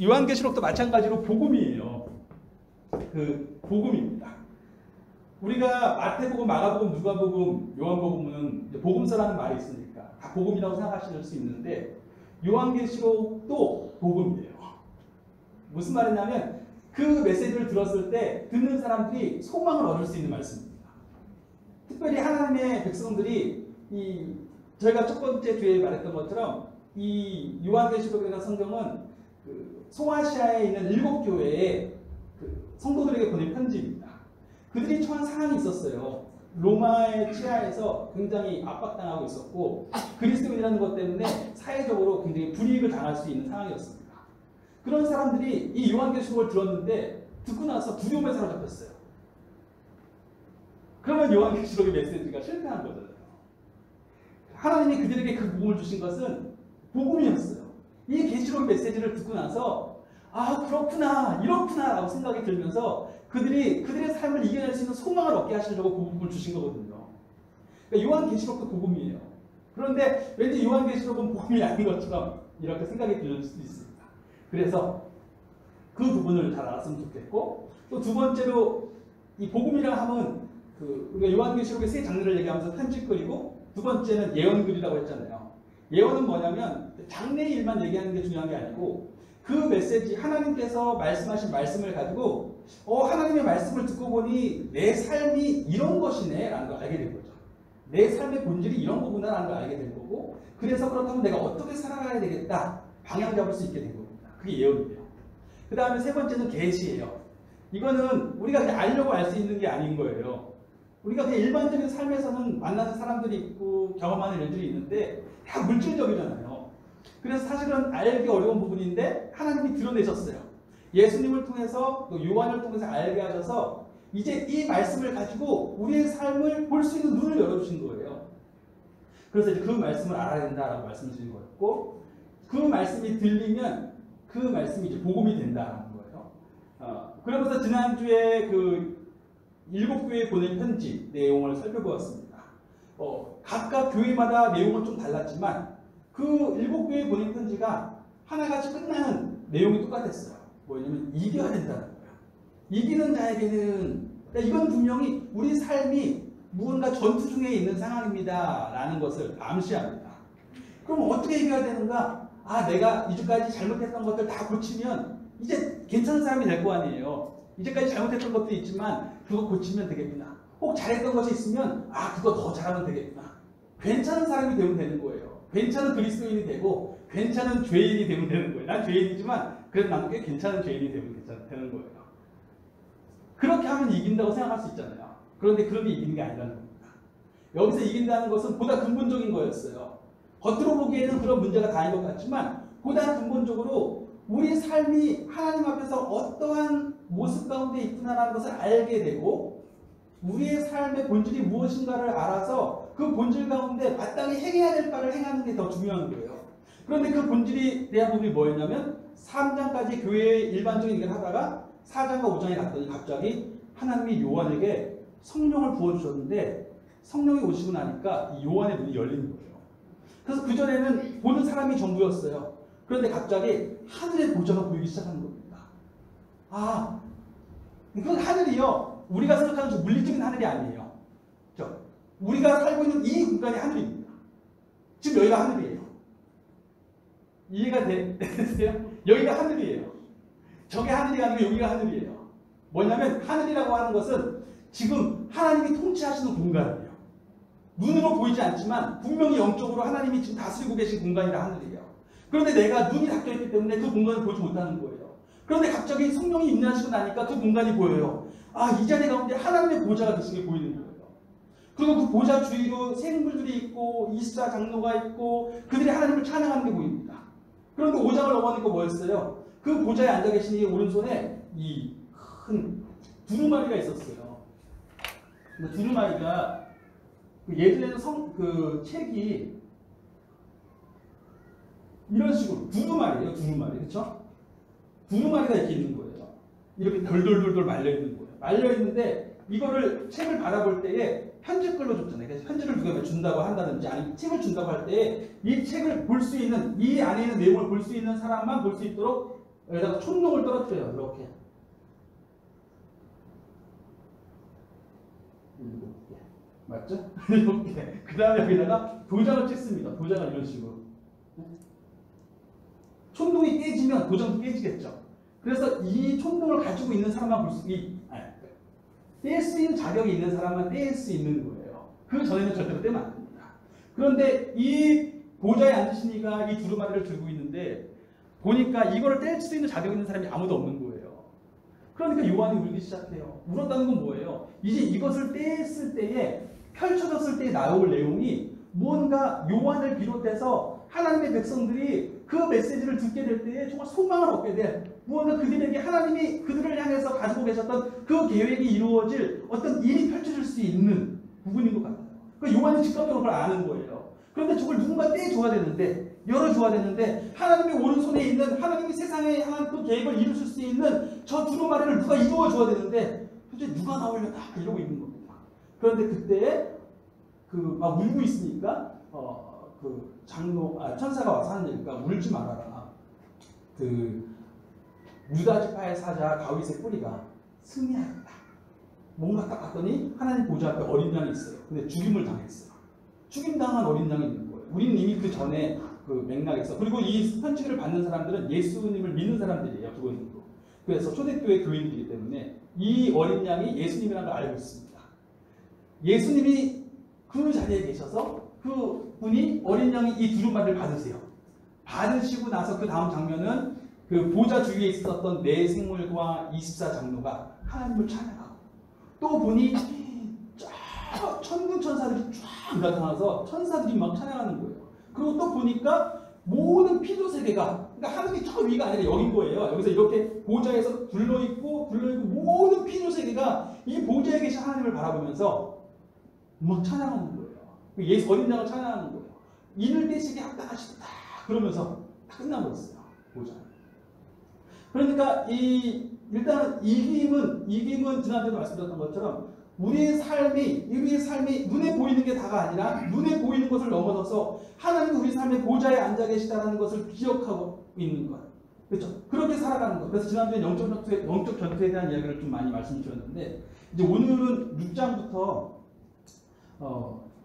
요한계시록도 마찬가지로 복음이에요. 그 복음입니다. 우리가 마태복음, 마가복음, 누가복음, 요한복음은 복음서라는 말이 있으니까 다 복음이라고 생각하실 수 있는데 요한계시록도 복음이에요. 무슨 말이냐면 그 메시지를 들었을 때 듣는 사람들이 소망을 얻을 수 있는 말씀입니다. 특별히 하나님의 백성들이 저희가 첫 번째 주에 말했던 것처럼 이 요한계시록이라는 성경은 그 소아시아에 있는 7교회의 그 성도들에게 보낸 편지입니다. 그들이 처한 상황이 있었어요. 로마의 치하에서 굉장히 압박당하고 있었고 그리스도인이라는 것 때문에 사회적으로 굉장히 불이익을 당할 수 있는 상황이었습니다. 그런 사람들이 이 요한계시록을 들었는데 듣고 나서 두려움에 사로잡혔어요. 그러면 요한계시록의 메시지가 실패한 거잖아요. 하나님이 그들에게 그 복음을 주신 것은 복음이었어요. 이 계시록 메시지를 듣고 나서 아 그렇구나 이렇구나 라고 생각이 들면서 그들의 삶을 이겨낼 수 있는 소망을 얻게 하시려고 복음을 주신 거거든요. 그러니까 요한계시록도 복음이에요. 그런데 왠지 요한계시록은 복음이 아닌 것처럼 이렇게 생각이 들 수도 있습니다. 그래서 그 부분을 잘 알았으면 좋겠고 또 두 번째로 이 복음이라 하면 우리가 요한계시록의 세 장르를 얘기하면서 편집글이고 두 번째는 예언글이라고 했잖아요. 예언은 뭐냐면 장래의 일만 얘기하는 게 중요한 게 아니고 그 메시지 하나님께서 말씀하신 말씀을 가지고 하나님의 말씀을 듣고 보니 내 삶이 이런 것이네 라는 걸 알게 된 거죠. 내 삶의 본질이 이런 거구나 라는 걸 알게 된 거고 그래서 그렇다면 내가 어떻게 살아가야 되겠다 방향 잡을 수 있게 된 겁니다. 그게 예언이에요. 그 다음에 세 번째는 계시예요. 이거는 우리가 그냥 알려고 알 수 있는 게 아닌 거예요. 우리가 그냥 일반적인 삶에서는 만나는 사람들이 있고 경험하는 일들이 있는데 다 물질적이잖아요. 그래서 사실은 알기 어려운 부분인데 하나님이 드러내셨어요. 예수님을 통해서 또 요한을 통해서 알게 하셔서 이제 이 말씀을 가지고 우리의 삶을 볼 수 있는 눈을 열어주신 거예요. 그래서 이제 그 말씀을 알아야 된다라고 말씀드린 거였고 그 말씀이 들리면 그 말씀이 이제 복음이 된다는 거예요. 그러면서 지난주에 그 7교회에 보낸 편지 내용을 살펴보았습니다. 각각 교회마다 내용은 좀 달랐지만 그 7교회에 보낸 편지가 하나같이 끝나는 내용이 똑같았어요. 뭐냐면 이겨야 된다는 거예요. 이기는 자에게는 이건 분명히 우리 삶이 무언가 전투 중에 있는 상황입니다 라는 것을 암시합니다. 그럼 어떻게 이겨야 되는가? 내가 이제까지 잘못했던 것들 다 고치면 이제 괜찮은 사람이 될 거 아니에요. 이제까지 잘못했던 것도 있지만 그거 고치면 되겠구나. 혹 잘했던 것이 있으면 그거 더 잘하면 되겠구나. 괜찮은 사람이 되면 되는 거예요. 괜찮은 그리스도인이 되고 괜찮은 죄인이 되면 되는 거예요. 난 죄인이지만 그래도 나는 꽤 괜찮은 죄인이 되면 되는 거예요. 그렇게 하면 이긴다고 생각할 수 있잖아요. 그런데 그렇게 이기는 게 아니라는 겁니다. 여기서 이긴다는 것은 보다 근본적인 거였어요. 겉으로 보기에는 그런 문제가 다인 것 같지만 보다 근본적으로 우리 삶이 하나님 앞에서 어떠한 모습 가운데 있구나라는 것을 알게 되고 우리의 삶의 본질이 무엇인가를 알아서 그 본질 가운데 마땅히 행해야 될 바를 행하는 게 더 중요한 거예요. 그런데 그 본질이 대한 부분이 뭐였냐면 3장까지 교회의 일반적인 일을 하다가 4장과 5장에 갔더니 갑자기 하나님이 요한에게 성령을 부어주셨는데 성령이 오시고 나니까 이 요한의 눈이 열리는 거예요. 그래서 그전에는 보는 사람이 전부였어요. 그런데 갑자기 하늘의 보좌가 보이기 시작하는 겁니다. 그건 하늘이요. 우리가 생각하는 물리적인 하늘이 아니에요. 그렇죠? 우리가 살고 있는 이 공간이 하늘입니다. 지금 여기가 하늘이에요. 이해가 되세요? 여기가 하늘이에요. 저게 하늘이 아니고 여기가 하늘이에요. 뭐냐면 하늘이라고 하는 것은 지금 하나님이 통치하시는 공간이에요. 눈으로 보이지 않지만 분명히 영적으로 하나님이 지금 다스리고 계신 공간이라 하늘이에요. 그런데 내가 눈이 닫혀있기 때문에 그 공간을 보지 못하는 거예요. 그런데 갑자기 성령이 임재하시고 나니까 그 공간이 보여요. 이 자리 가운데 하나님의 보좌가 계신 게 보이는 거예요. 그리고 그 보좌 주위로 생물들이 있고 24장로가 있고 그들이 하나님을 찬양하는 게 보입니다. 그런데 5장을 넘어가니까 뭐였어요? 그 보좌에 앉아 계신 이 오른손에 이 큰 두루마리가 있었어요. 그 두루마리가 예전에는 그 책이 이런 식으로 두루마리예요. 두루마리. 그렇죠? 두루마리가 이렇게 있는 거예요. 이렇게 돌돌돌돌 말려있는 거예요. 말려있는데 이거를 책을 바라볼 때에 편지 끌로 줬잖아요. 그래서 편지를 누가 준다고 한다든지 아니면 책을 준다고 할 때 이 책을 볼 수 있는 이 안에 있는 내용을 볼 수 있는 사람만 볼 수 있도록 여기다가 촌농을 떨어뜨려요. 이렇게 7개 맞죠? 7개. 그 다음에 여기다가 도장을 찍습니다. 도장을 이런 식으로. 촌농이 깨지면 도장도 깨지겠죠. 그래서 이 촌농을 가지고 있는 사람만 볼 수, 뗄 수 있는 자격이 있는 사람만 뗄 수 있는 거예요. 그 전에는 절대로 떼면 안 됩니다. 그런데 이 보좌에 앉으신 이가 이 두루마리를 들고 있는데 보니까 이거를 뗄 수 있는 자격이 있는 사람이 아무도 없는 거예요. 그러니까 요한이 울기 시작해요. 울었다는 건 뭐예요? 이제 이것을 뗐을 때에 펼쳐졌을 때 나올 내용이 무언가 요한을 비롯해서 하나님의 백성들이 그 메시지를 듣게 될 때에 정말 소망을 얻게 돼. 무언가 그들에게 하나님이 그들을 향해서 가지고 계셨던 그 계획이 이루어질 어떤 일이 펼쳐질 수 있는 부분인 것 같아요. 그 요한이 직접적으로 그걸 아는 거예요. 그런데 저걸 누군가 떼줘야 되는데, 열어줘야 되는데, 하나님의 오른손에 있는 하나님이 세상에 향한 그 계획을 이루실 수 있는 저 두루마리를 누가 이루어줘야 되는데, 도대체 누가 나오려나 이러고 있는 겁니다. 그런데 그때 막 울고 있으니까 천사가 와서 하는 얘기가 울지 말아라. 유다 지파의 사자 다윗의 뿌리가 승리하였다. 뭔가 딱 봤더니 하나님 보좌 앞에 어린 양이 있어요. 근데 죽임을 당했어요. 죽임당한 어린 양이 있는 거예요. 우리는 이미 그 전에 그 맥락에서, 그리고 이 편지를 받는 사람들은 예수님을 믿는 사람들이에요. 기본적으로. 그래서 초대교회 교인들이기 때문에 이 어린 양이 예수님이라는 걸 알고 있습니다. 예수님이 그 자리에 계셔서 그 분이 어린 양이 이 두루마리를 받으세요. 받으시고 나서 그 다음 장면은 그 보좌 주위에 있었던 네 생물과 24장로가 하나님을 찬양하고, 또 보니 쫙 천군 천사들이 쫙 나타나서 천사들이 막 찬양하는 거예요. 그리고 또 보니까 모든 피조 세계가, 그러니까 하늘이 저 위가 아니라 여긴 거예요. 여기서 이렇게 보좌에서 둘러있고 모든 피조 세계가 이 보좌에 계신 하나님을 바라보면서 막 찬양하는 거예요. 예수 어린 양을 찬양하는 거예요. 이를 떼시게 합당하시다 그러면서 다 끝나버렸어요. 보좌. 그러니까 일단 이김은 지난주에도 말씀드렸던 것처럼 우리의 삶이 눈에 보이는 게 다가 아니라 눈에 보이는 것을 넘어서서 하나님은 우리 삶의 보좌에 앉아 계시다는 것을 기억하고 있는 것. 그렇죠? 그렇게 살아가는 것. 그래서 지난주에 영적 전투에 대한 이야기를 좀 많이 말씀드렸는데, 이제 오늘은 6장부터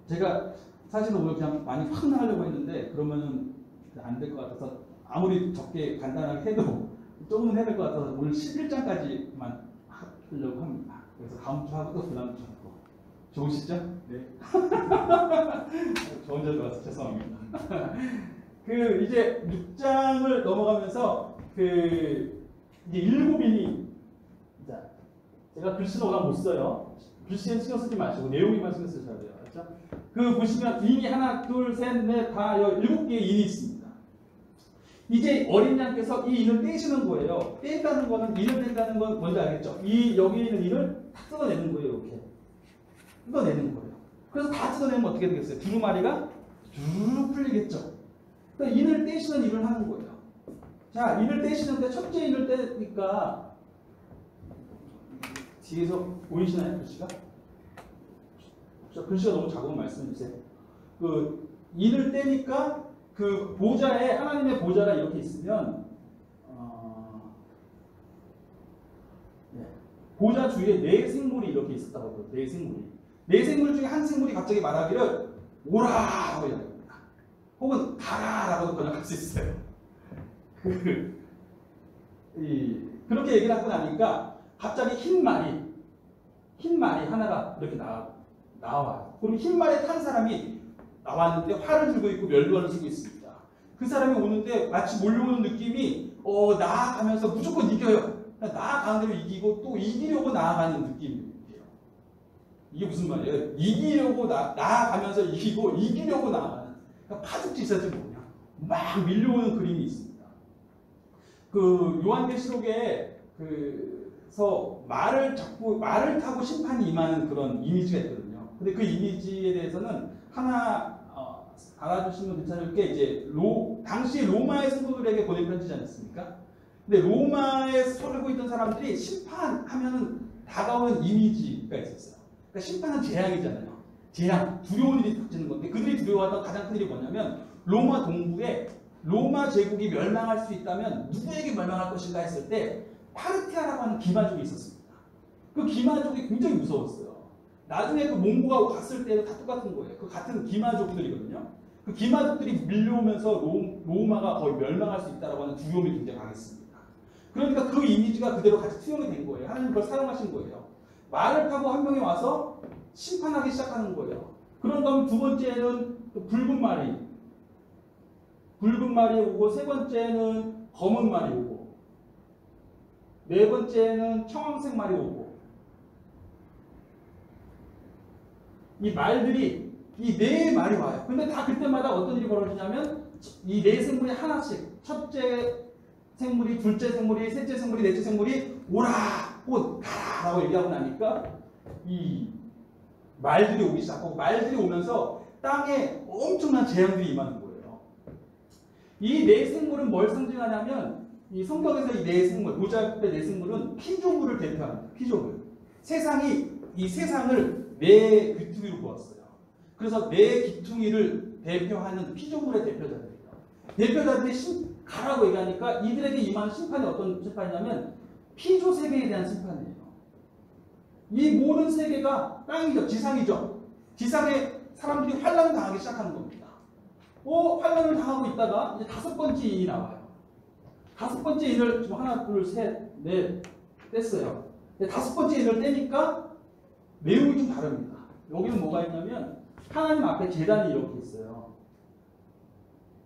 제가 사실은 오늘 그냥 많이 확 나가려고 했는데 그러면은 안 될 것 같아서 아무리 적게 간단하게 해도 조금은 해야 될 것 같아서 오늘 11장까지만 하려고 합니다. 그래서 다음 주 하고 또 그 다음 주 하고. 좋으시죠? 네. 저 혼자 들어와서 죄송합니다. 이제 6장을 넘어가면서 이제 7인이, 제가 글씨는 워낙 못 써요. 글씨는 신경 쓰지 마시고 내용이만 신경 쓰셔야 돼요. 그렇죠? 보시면 인이 하나, 둘, 셋, 넷, 다 7개의 인이 있습니다. 이제 어린 양께서 이 인을 떼시는 거예요. 떼다는 거는, 인을 떼다는 건 뭔지 알겠죠? 여기 있는 인을 다 뜯어내는 거예요. 이렇게 뜯어내는 거예요. 그래서 다 뜯어내면 어떻게 되겠어요? 두루마리가 쭉 풀리겠죠. 그러니까 인을 떼시는 일을 하는 거예요. 자, 인을 떼시는데 첫째 인을 떼니까 뒤에서 보이시나요? 글씨가? 글씨가 너무 작으면 말씀해 주세요. 인을 떼니까 그 보좌에, 하나님의 보좌가 이렇게 있으면 보좌 주위에 네 생물이 이렇게 있었다고 해요. 네 생물이. 네 생물 중에 한 생물이 갑자기 말하기를 오라! 하고 이야기합니다. 혹은 가라! 라고도 번역할 수 있어요. 그렇게 얘기를 하고 나니까 갑자기 흰 말이 하나가 이렇게 나와요. 그리고 흰 말에 탄 사람이 나왔는데 활을 들고 있고 멸관을 쓰고 있습니다. 그 사람이 오는데 마치 몰려오는 느낌이 나아가면서 무조건 이겨요. 나아가는 대로 이기고 또 이기려고 나아가는 느낌이에요. 이게 무슨 말이에요? 이기려고 나아가면서 이기고 이기려고 나아가는, 그러니까 파죽지세죠. 뭐냐, 막 밀려오는 그림이 있습니다. 요한계시록에서 말을 타고 심판이 임하는 그런 이미지가 있거든요. 근데 그 이미지에 대해서는 하나 알아주시면 괜찮을 게, 이제 당시 로마의 성도들에게 보낸 편지지 않습니까? 근데 로마에 살고 있던 사람들이 심판하면은 다가오는 이미지가 있었어요. 그러니까 심판은 재앙이잖아요. 재앙, 두려운 일이 닥치는 건데 그들이 두려워하던 가장 큰 일이 뭐냐면 로마 동부에 로마 제국이 멸망할 수 있다면 누구에게 멸망할 것인가 했을 때 파르티아라고 하는 기마족이 있었습니다. 그 기마족이 굉장히 무서웠어요. 나중에 그 몽고가 갔을 때도 다 똑같은 거예요. 그 같은 기마족들이거든요. 그 기마족들이 밀려오면서 로마가 거의 멸망할 수 있다라고 하는 두려움이 굉장히 강했습니다. 그러니까 그 이미지가 그대로 같이 투영이 된 거예요. 하나님 그걸 사용하신 거예요. 말을 타고 한 명이 와서 심판하기 시작하는 거예요. 그런 다음 두 번째는 붉은 말이 오고 세 번째는 검은 말이 오고 네 번째는 청황색 말이 오고 이 말들이 이 네 말이 와요. 근데 다 그때마다 어떤 일이 벌어지냐면 이 네 생물이 하나씩 첫째 생물이, 둘째 생물이, 셋째 생물이, 넷째 생물이 오라, 곧 가라라고 얘기하고 나니까 이 말들이 오기 시작하고 말들이 오면서 땅에 엄청난 재앙들이 임하는 거예요. 이 네 생물은 뭘 상징하냐면 이 성경에서 이 네 생물, 모자의 네 생물은 피조물을 대표합니다. 피조물. 이 세상을 네 귀퉁이로 보았어요. 그래서 네 귀퉁이를 대표하는 피조물의 대표자들이에요. 대표자들이 가라고 얘기하니까 이들에게 임하는 심판이 어떤 심판이냐면 피조 세계에 대한 심판이에요. 이 모든 세계가 땅이죠. 지상이죠. 지상에 사람들이 환란을 당하기 시작하는 겁니다. 환란을 당하고 있다가 이제 다섯 번째 인이 나와요. 다섯 번째 인을 지금 하나, 둘, 셋, 넷 뗐어요. 다섯 번째 인을 떼니까 내용이 좀 다릅니다. 여기는 뭐가 있냐면 하나님 앞에 제단이 이렇게 있어요.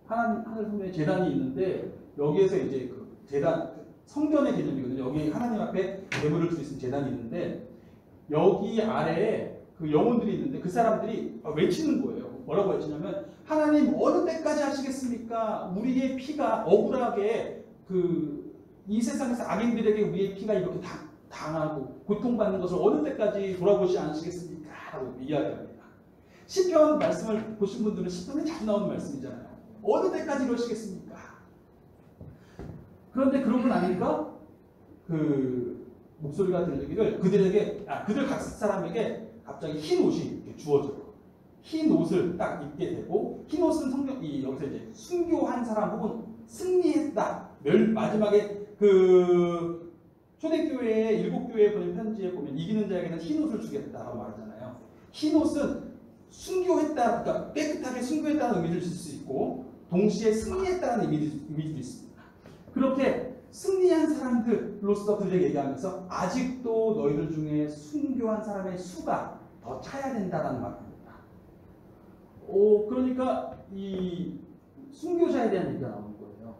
하나님 성전에 제단이 있는데 여기에서 이제 그 제단 성전의 개념이거든요. 여기 하나님 앞에 예물을 줄 수 있는 제단이 있는데 여기 아래에 그 영혼들이 있는데 그 사람들이 외치는 거예요. 뭐라고 외치냐면 하나님 어느 때까지 하시겠습니까? 우리의 피가 억울하게 이 세상에서 악인들에게 우리의 피가 이렇게 당하고 고통받는 것을 어느 때까지 돌아보지 않으시겠습니까? 라고 이야기합니다. 시편 말씀을 보신 분들은 시편에 자주 나오는 말씀이잖아요. 어느 때까지 이러시겠습니까? 그런데 그런 건 아니니까 그 목소리가 들리기를 그들 각 사람에게 갑자기 흰 옷이 이렇게 주어져요. 흰 옷을 딱 입게 되고 흰 옷은 여기서 이제 순교한 사람 혹은 승리했다. 마지막에 그 초대교회의 일곱 교회에 보낸 편지에 보면 이기는 자에게는 흰 옷을 주겠다라고 말하잖아요. 흰 옷은 순교했다, 그러니까 깨끗하게 순교했다는 의미를 줄 수 있고 동시에 승리했다는 의미도 있습니다. 그렇게 승리한 사람들로서 그들에게 얘기하면서 아직도 너희들 중에 순교한 사람의 수가 더 차야 된다는 말입니다. 그러니까 이 순교자에 대한 얘기가 나오는 거예요.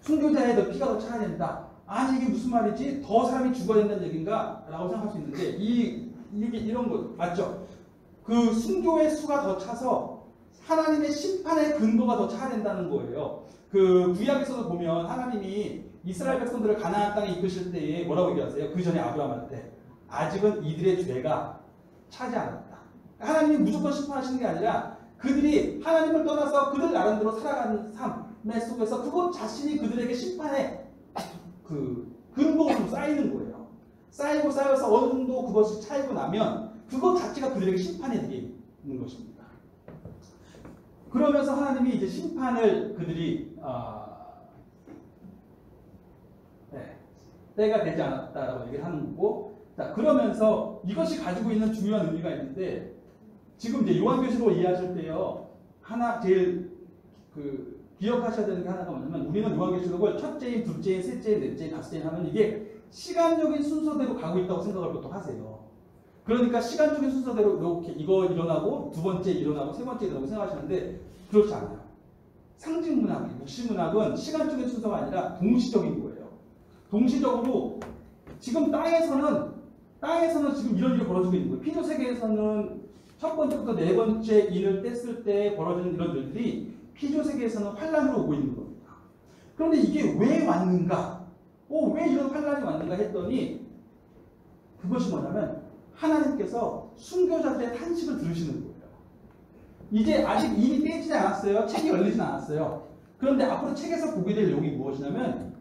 순교자의 더 피가 더 차야 된다. 아니 이게 무슨 말이지? 더 사람이 죽어야 된다는 얘기인가? 라고 생각할 수 있는데 이런 거 맞죠? 그 순교의 수가 더 차서 하나님의 심판의 근거가 더 차야 된다는 거예요. 그 구약에서도 보면 하나님이 이스라엘 백성들을 가나안 땅에 이끄실 때에 뭐라고 얘기하세요? 그 전에 아브라함한테 아직은 이들의 죄가 차지 않았다. 하나님이 무조건 심판하시는 게 아니라 그들이 하나님을 떠나서 그들 나름대로 살아가는 삶 속에서 그것 자신이 그들에게 심판의 그 근거가 좀 쌓이는 거예요. 쌓여서 어느 정도 그것이 차이고 나면 그것 자체가 그들에게 심판이 되게 있는 것입니다. 그러면서 하나님이 이제 심판을 그들이 때가 되지 않았다라고 얘기를 하는 거고, 자 그러면서 이것이 가지고 있는 중요한 의미가 있는데 지금 이제 요한계시록 이해하실 때요 하나 제일 기억하셔야 되는 게 하나가 뭐냐면 우리는 요한계시록을 첫째인, 둘째인, 셋째인, 넷째인, 다섯째인 하면 이게 시간적인 순서대로 가고 있다고 생각을 보통 하세요. 그러니까 시간적인 순서대로 이렇게 이거 일어나고 두 번째 일어나고 세 번째 일어나고 생각하시는데 그렇지 않아요. 상징문학, 묵시문학은 시간적인 순서가 아니라 동시적인 거예요. 동시적으로 지금 땅에서는 지금 이런 일이 벌어지고 있는 거예요. 피조 세계에서는 첫 번째부터 네 번째 인을 뗐을 때 벌어지는 이런 일들이 피조 세계에서는 환란으로 오고 있는 겁니다. 그런데 이게 왜 왔는가? 왜 이런 환란이 왔는가 했더니 그것이 뭐냐면 하나님께서 순교자들의 탄식을 들으시는 거예요. 이제 아직 인이 떼지지 않았어요. 책이 열리진 않았어요. 그런데 앞으로 책에서 보게 될 내용이 무엇이냐면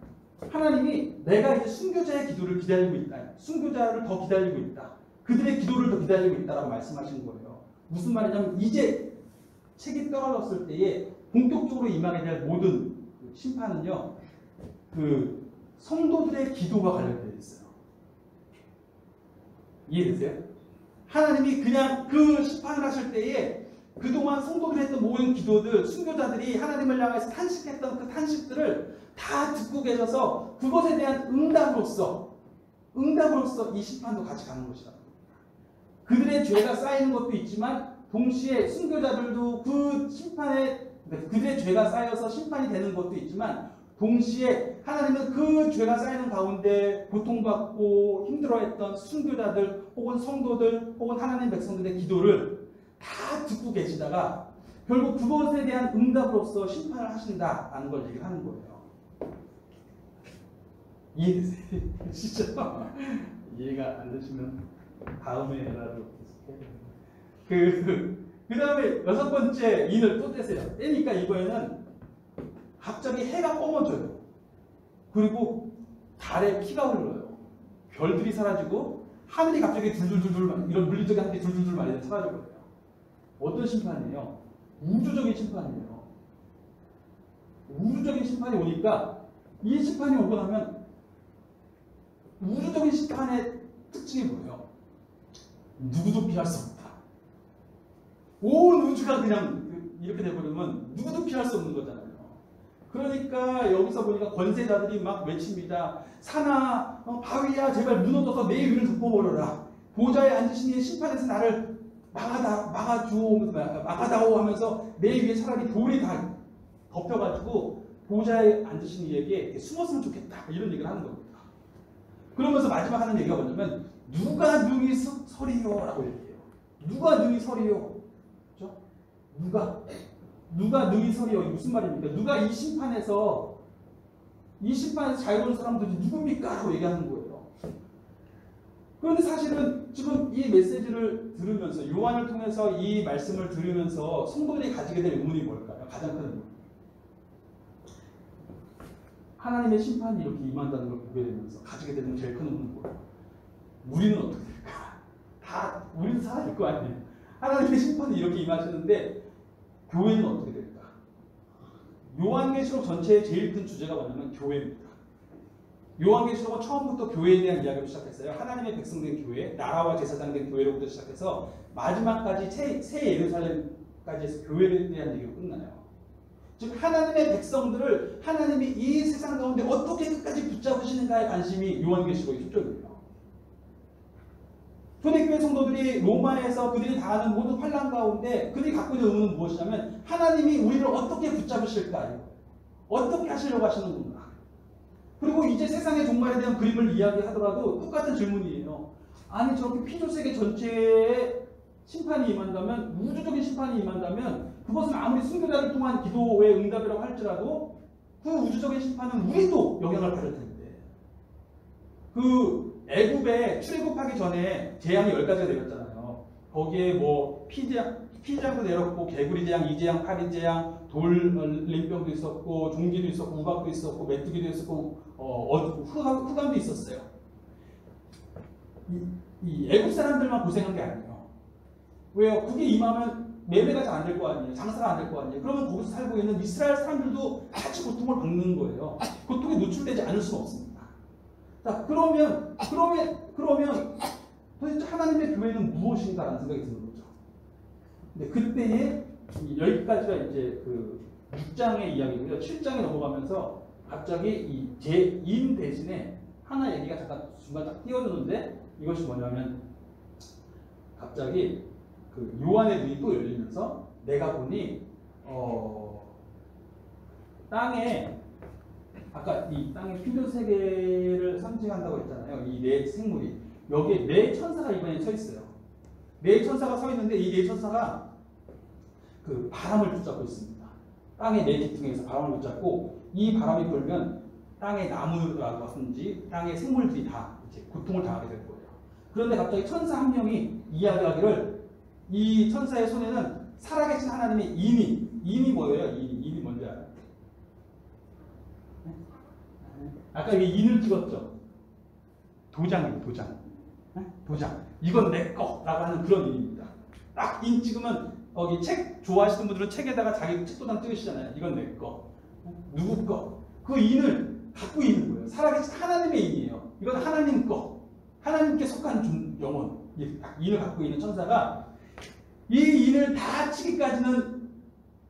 하나님이 내가 이제 순교자의 기도를 기다리고 있다. 순교자를 더 기다리고 있다. 그들의 기도를 더 기다리고 있다라고 말씀하신 거예요. 무슨 말이냐면 이제 책이 떨어졌을 때에 본격적으로 임하게 될 모든 심판은요, 그 성도들의 기도가 관련되어 있어요. 이해되세요? 하나님이 그냥 그 심판을 하실 때에 그동안 성도들이 했던 모든 기도들, 순교자들이 하나님을 향해서 탄식했던 그 탄식들을 다 듣고 계셔서 그것에 대한 응답으로서 이 심판도 같이 가는 것이다. 그들의 죄가 쌓이는 것도 있지만 동시에 순교자들도 그 심판에, 그들의 죄가 쌓여서 심판이 되는 것도 있지만 동시에 하나님은 그 죄가 쌓이는 가운데 고통받고 힘들어했던 순교자들 혹은 성도들 혹은 하나님 백성들의 기도를 다 듣고 계시다가 결국 그것에 대한 응답으로서 심판을 하신다라는 걸 얘기를 하는 거예요. 이해되세요? 진짜 이해가 안 되시면 다음에라도 그 다음에 6번째 인을 또 떼세요. 떼니까 이번에는 갑자기 해가 검어져요. 그리고 달에 피가 흘러요. 별들이 사라지고 하늘이 갑자기 둘둘둘둘, 이런 물리적인 하늘이 둘둘둘 많이 사라져버려요. 어떤 심판이에요? 우주적인 심판이에요. 우주적인 심판이 오니까 이 심판이 오고 나면 우주적인 심판의 특징이 뭐예요? 누구도 피할 수 없다. 온 우주가 그냥 이렇게 돼버리면 누구도 피할 수 없는 거잖아요. 그러니까 여기서 보니까 권세자들이 막 외칩니다. 산아, 바위야, 제발 무너져서 내 위를 덮어버려라. 보좌에 앉으신 이의 심판에서 나를 막아다오 하면서 내 위에 차라리 돌이 다 덮여가지고 보좌에 앉으신 이에게 숨었으면 좋겠다. 이런 얘기를 하는 겁니다. 그러면서 마지막 하는 얘기가 뭐냐면 누가 능히 서리요? 라고 얘기해요. 누가 능히 서리요? 그렇죠? 누가 능히 서리요? 무슨 말입니까? 누가 이 심판에서 자유로운 사람들이 누굽니까? 라고 얘기하는 거예요. 그런데 사실은 지금 이 메시지를 들으면서 요한을 통해서 이 말씀을 들으면서 성도들이 가지게 될 의문이 뭘까요? 가장 큰 의문. 하나님의 심판이 이렇게 임한다는 걸 보게 되면서 가지게 되는 제일 큰 의문은 뭐예요? 우리는 어떻게 될까? 우리는 살아날 거 아니에요. 하나님의 심판이 이렇게 임하시는데 교회는 어떻게 될까? 요한계시록 전체의 제일 큰 주제가 뭐냐면 교회입니다. 요한계시록은 처음부터 교회에 대한 이야기로 시작했어요. 하나님의 백성된 교회, 나라와 제사장된 교회로부터 시작해서 마지막까지 새 예루살렘까지 해서 교회에 대한 얘기로 끝나요. 즉 하나님의 백성들을 하나님이 이 세상 가운데 어떻게 끝까지 붙잡으시는가에 관심이 요한계시록의 초점이에요. 초대교회 성도들이 로마에서 그들이 당하는 모든 환난 가운데 그들이 갖고 있는 의문은 무엇이냐면 하나님이 우리를 어떻게 붙잡으실까요? 어떻게 하시려고 하시는 건가? 그리고 이제 세상의 종말에 대한 그림을 이야기하더라도 똑같은 질문이에요. 아니 저렇게 피조세계 전체에 심판이 임한다면, 우주적인 심판이 임한다면 그것은 아무리 순교자를 통한 기도의 응답이라고 할지라도 그 우주적인 심판은 우리도 영향을 받을 텐데, 그 애굽에 출애굽하기 전에 재앙이 10가지가 내렸잖아요. 거기에 뭐 피재앙도 내렸고 개구리 재앙, 이재앙, 파리재앙, 돌림병도 있었고 종기도 있었고 우박도 있었고 메뚜기도 있었고 흑암도 있었어요. 이 애굽 사람들만 고생한 게 아니에요. 왜요? 그게 임하면 매매가 잘 안 될 거 아니에요. 장사가 안 될 거 아니에요. 그러면 거기서 살고 있는 이스라엘 사람들도 같이 고통을 받는 거예요. 고통에 노출되지 않을 수는 없습니다. 자, 그러면 도대체 하나님의 교회는 무엇인가라는 생각이 드는 거죠. 근데 그때에 여기까지가 이제 그 6장의 이야기고요. 7장에 넘어가면서 갑자기 이 제2인 대신에 하나 얘기가 잠깐 중간 딱 띄워주는데, 이것이 뭐냐면 갑자기 그 요한의 눈이 또 열리면서 내가 보니 땅에, 아까 이 땅의 피조 세계를 상징한다고 했잖아요. 이 네 생물이 여기에 네 천사가 이번에 서 있어요. 네 천사가 서 있는데 이 네 천사가 그 바람을 붙잡고 있습니다. 땅의 네 기둥에서 바람을 붙잡고, 이 바람이 불면 땅의 나무라든지 땅의 생물들이 다 이제 고통을 당하게 될 거예요. 그런데 갑자기 천사 한 명이 이야기하기를, 이 천사의 손에는 살아계신 하나님의 인이 뭐예요? 인이 뭔지 알아요? 아까 이게 인을 찍었죠? 도장이에요, 도장. 이건 내 거라고 하는 그런 의미입니다. 딱 인 찍으면 여기 책 좋아하시는 분들은 책에다가 자기 책도장 찍으시잖아요. 이건 내 거, 누구 거. 그 인을 갖고 있는 거예요. 살아계신 하나님의 인이에요. 이건 하나님 거, 하나님께 속한 영혼, 딱 인을 갖고 있는 천사가 이 인을 다 치기까지는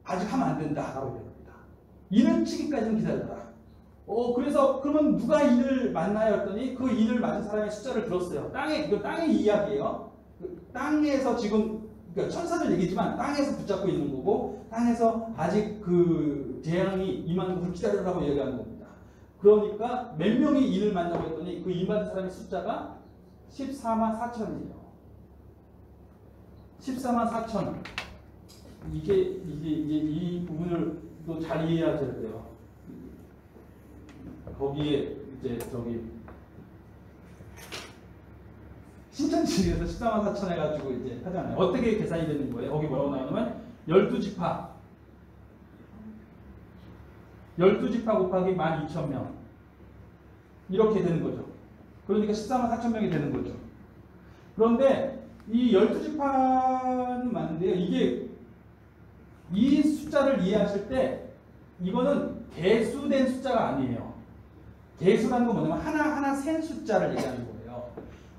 아직 하면 안 된다라고 얘기합니다. 인을 치기까지는 기다려라. 그래서 그러면 누가 인을 만나요? 했더니 그 인을 만난 사람의 숫자를 들었어요. 이거 땅의 이야기예요. 땅에서 지금 그러니까 천사들 얘기지만 땅에서 붙잡고 있는 거고 땅에서 아직 그 재앙이 임하는 것을 기다려라고 얘기하는 겁니다. 그러니까 몇 명이 인을 만나고 했더니 그 인 만난 사람의 숫자가 14만 4천이에요. 14만 4천. 이게 이 부분을 또 잘 이해하셔야 돼요. 거기에 이제 저기 신천지에서 14만 4천 해가지고 이제 하잖아요. 어떻게 계산이 되는 거예요? 거기 뭐라고 나오냐면 12지파 12지파 곱하기 12,000명 이렇게 되는 거죠. 그러니까 14만 4천 명이 되는 거죠. 그런데 이 12지파는 맞는데요. 이게 이 숫자를 이해하실 때 이거는 개수된 숫자가 아니에요. 개수라는 건 뭐냐면 하나하나 센 숫자를 얘기하는 거예요.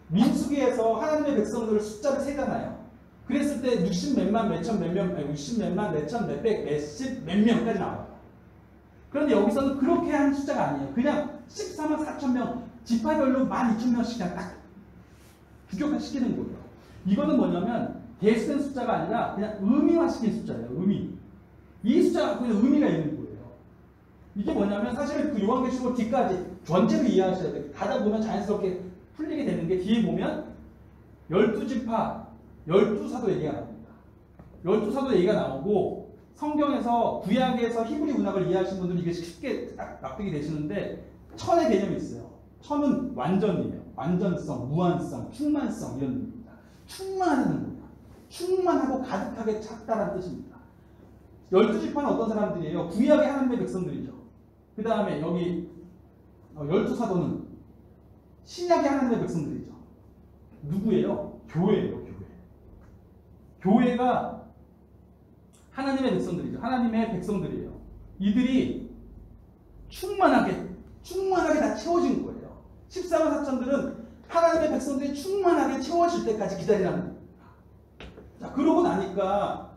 민수기에서 하나님의 백성들을 숫자를 세잖아요. 그랬을 때 60 몇만 몇천 몇 명, 60 몇만 몇천 몇백 몇십 몇 명까지 나와요. 그런데 여기서는 그렇게 한 숫자가 아니에요. 그냥 14만 4천 명, 지파별로 12,000명씩 그냥 딱 규격화시키는 거예요. 이거는 뭐냐면 개수된 숫자가 아니라 그냥 의미화시킨 숫자예요. 의미. 이 숫자가 갖고 있는 의미가 있는 거예요. 이게 뭐냐면 사실은 그 요한계시록 뒤까지 전체로 이해하셔야 돼요. 가다 보면 자연스럽게 풀리게 되는 게 뒤에 보면 12지파, 12사도 얘기가 나옵니다. 12사도 얘기가 나오고 성경에서 구약에서 히브리 문학을 이해하시는 분들은 이게 쉽게 납득이 되시는데 천의 개념이 있어요. 천은 완전이에요. 완전성, 무한성, 충만성 이런 의미입니다. 충만하다는 거예요. 충만하고 가득하게 찼다라는 뜻입니다. 12지파는 어떤 사람들이에요? 구약의 하나님의 백성들이죠. 그 다음에 여기 12사도는 신약의 하나님의 백성들이죠. 누구예요? 교회예요. 교회가 하나님의 백성들이죠. 하나님의 백성들이에요. 이들이 충만하게 다 채워진 거예요. 14만 4천들은 하나님의 백성들이 충만하게 채워질 때까지 기다리라는 겁니다. 자, 그러고 나니까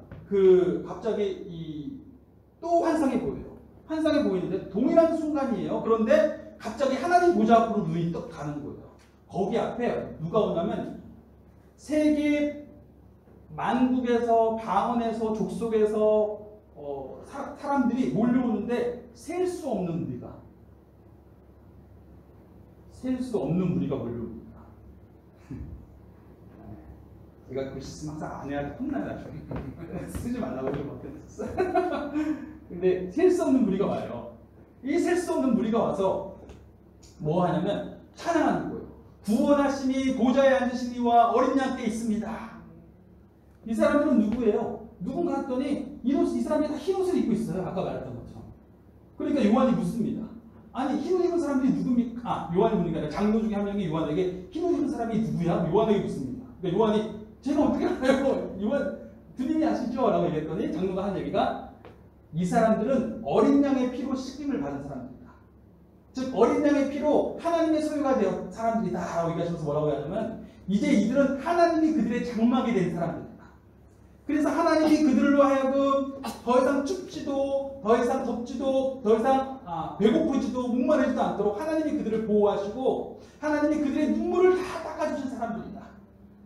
갑자기 또 환상이 보여요. 환상이 보이는데 동일한 순간이에요. 그런데 갑자기 하나님 보좌 앞으로 눈이 떡 가는 거예요. 거기 앞에 누가 오냐면 세계 만국에서 방언에서 족속에서 사람들이 몰려오는데 셀 수 없는 무리가 몰려옵니다. 제가 글씨 쓰면 항상 아내한테 혼나요. 쓰지 말라고 좀 바뀌었어요. 근데 셀 수 없는 무리가 와요. 이 셀 수 없는 무리가 와서 뭐 하냐면 찬양하는 거예요. 구원하심이 보좌에 앉으신 이와 어린 양께 있습니다. 이 사람들은 누구예요? 누군가 했더니 이 사람들이 다 흰옷을 입고 있어요. 아까 말했던 것처럼. 그러니까 요한이 묻습니다. 아니 흰옷 입은 사람들이 누굽니까? 요한이 묻는 게 아니라 장로 중에 한 명이 요한에게 흰옷 입은 사람이 누구야? 요한에게 묻습니다. 그러니까 요한이 제가 어떻게 알아요? 요한 주님이 아시죠? 라고 얘기했더니 장로가 한 얘기가 이 사람들은 어린 양의 피로 씻김을 받은 사람들이다. 즉 어린 양의 피로 하나님의 소유가 되어 사람들이다 라고 얘기하시면서 뭐라고 하냐면 이제 이들은 하나님이 그들의 장막이 된 사람들이다. 그래서 하나님이 그들로 하여금 더 이상 춥지도 더 이상 덥지도 더 이상 배고프지도 목마르지도 않도록 하나님이 그들을 보호하시고 하나님이 그들의 눈물을 다 닦아주신 사람들이다.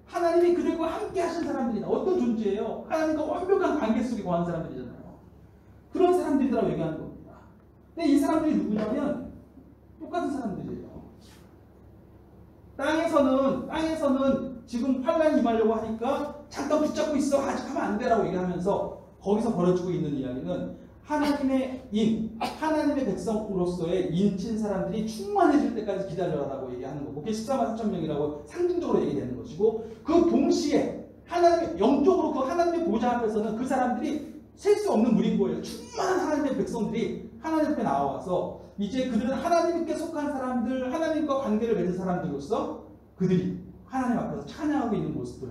하나님이 그들과 함께 하신 사람들이다. 어떤 존재예요? 하나님과 완벽한 관계 속에 거한 사람들이잖아요. 그런 사람들이라고 얘기하는 겁니다. 근데 이 사람들이 누구냐면 똑같은 사람들이에요. 땅에서는 지금 환란이 임하려고 하니까 잠깐 붙잡고 있어. 아직 하면 안 돼라고 얘기하면서 거기서 벌어지고 있는 이야기는 하나님의 하나님의 백성으로서의 인친 사람들이 충만해질 때까지 기다려라라고 얘기하는 거고 그게 14만 4천 명이라고 상징적으로 얘기되는 것이고 그 동시에 영적으로 그 하나님의 보좌 앞에서는 그 사람들이 셀 수 없는 무리인 거예요. 충만한 하나님의 백성들이 하나님 앞에 나와서 이제 그들은 하나님께 속한 사람들, 하나님과 관계를 맺은 사람들로서 그들이 하나님 앞에서 찬양하고 있는 모습들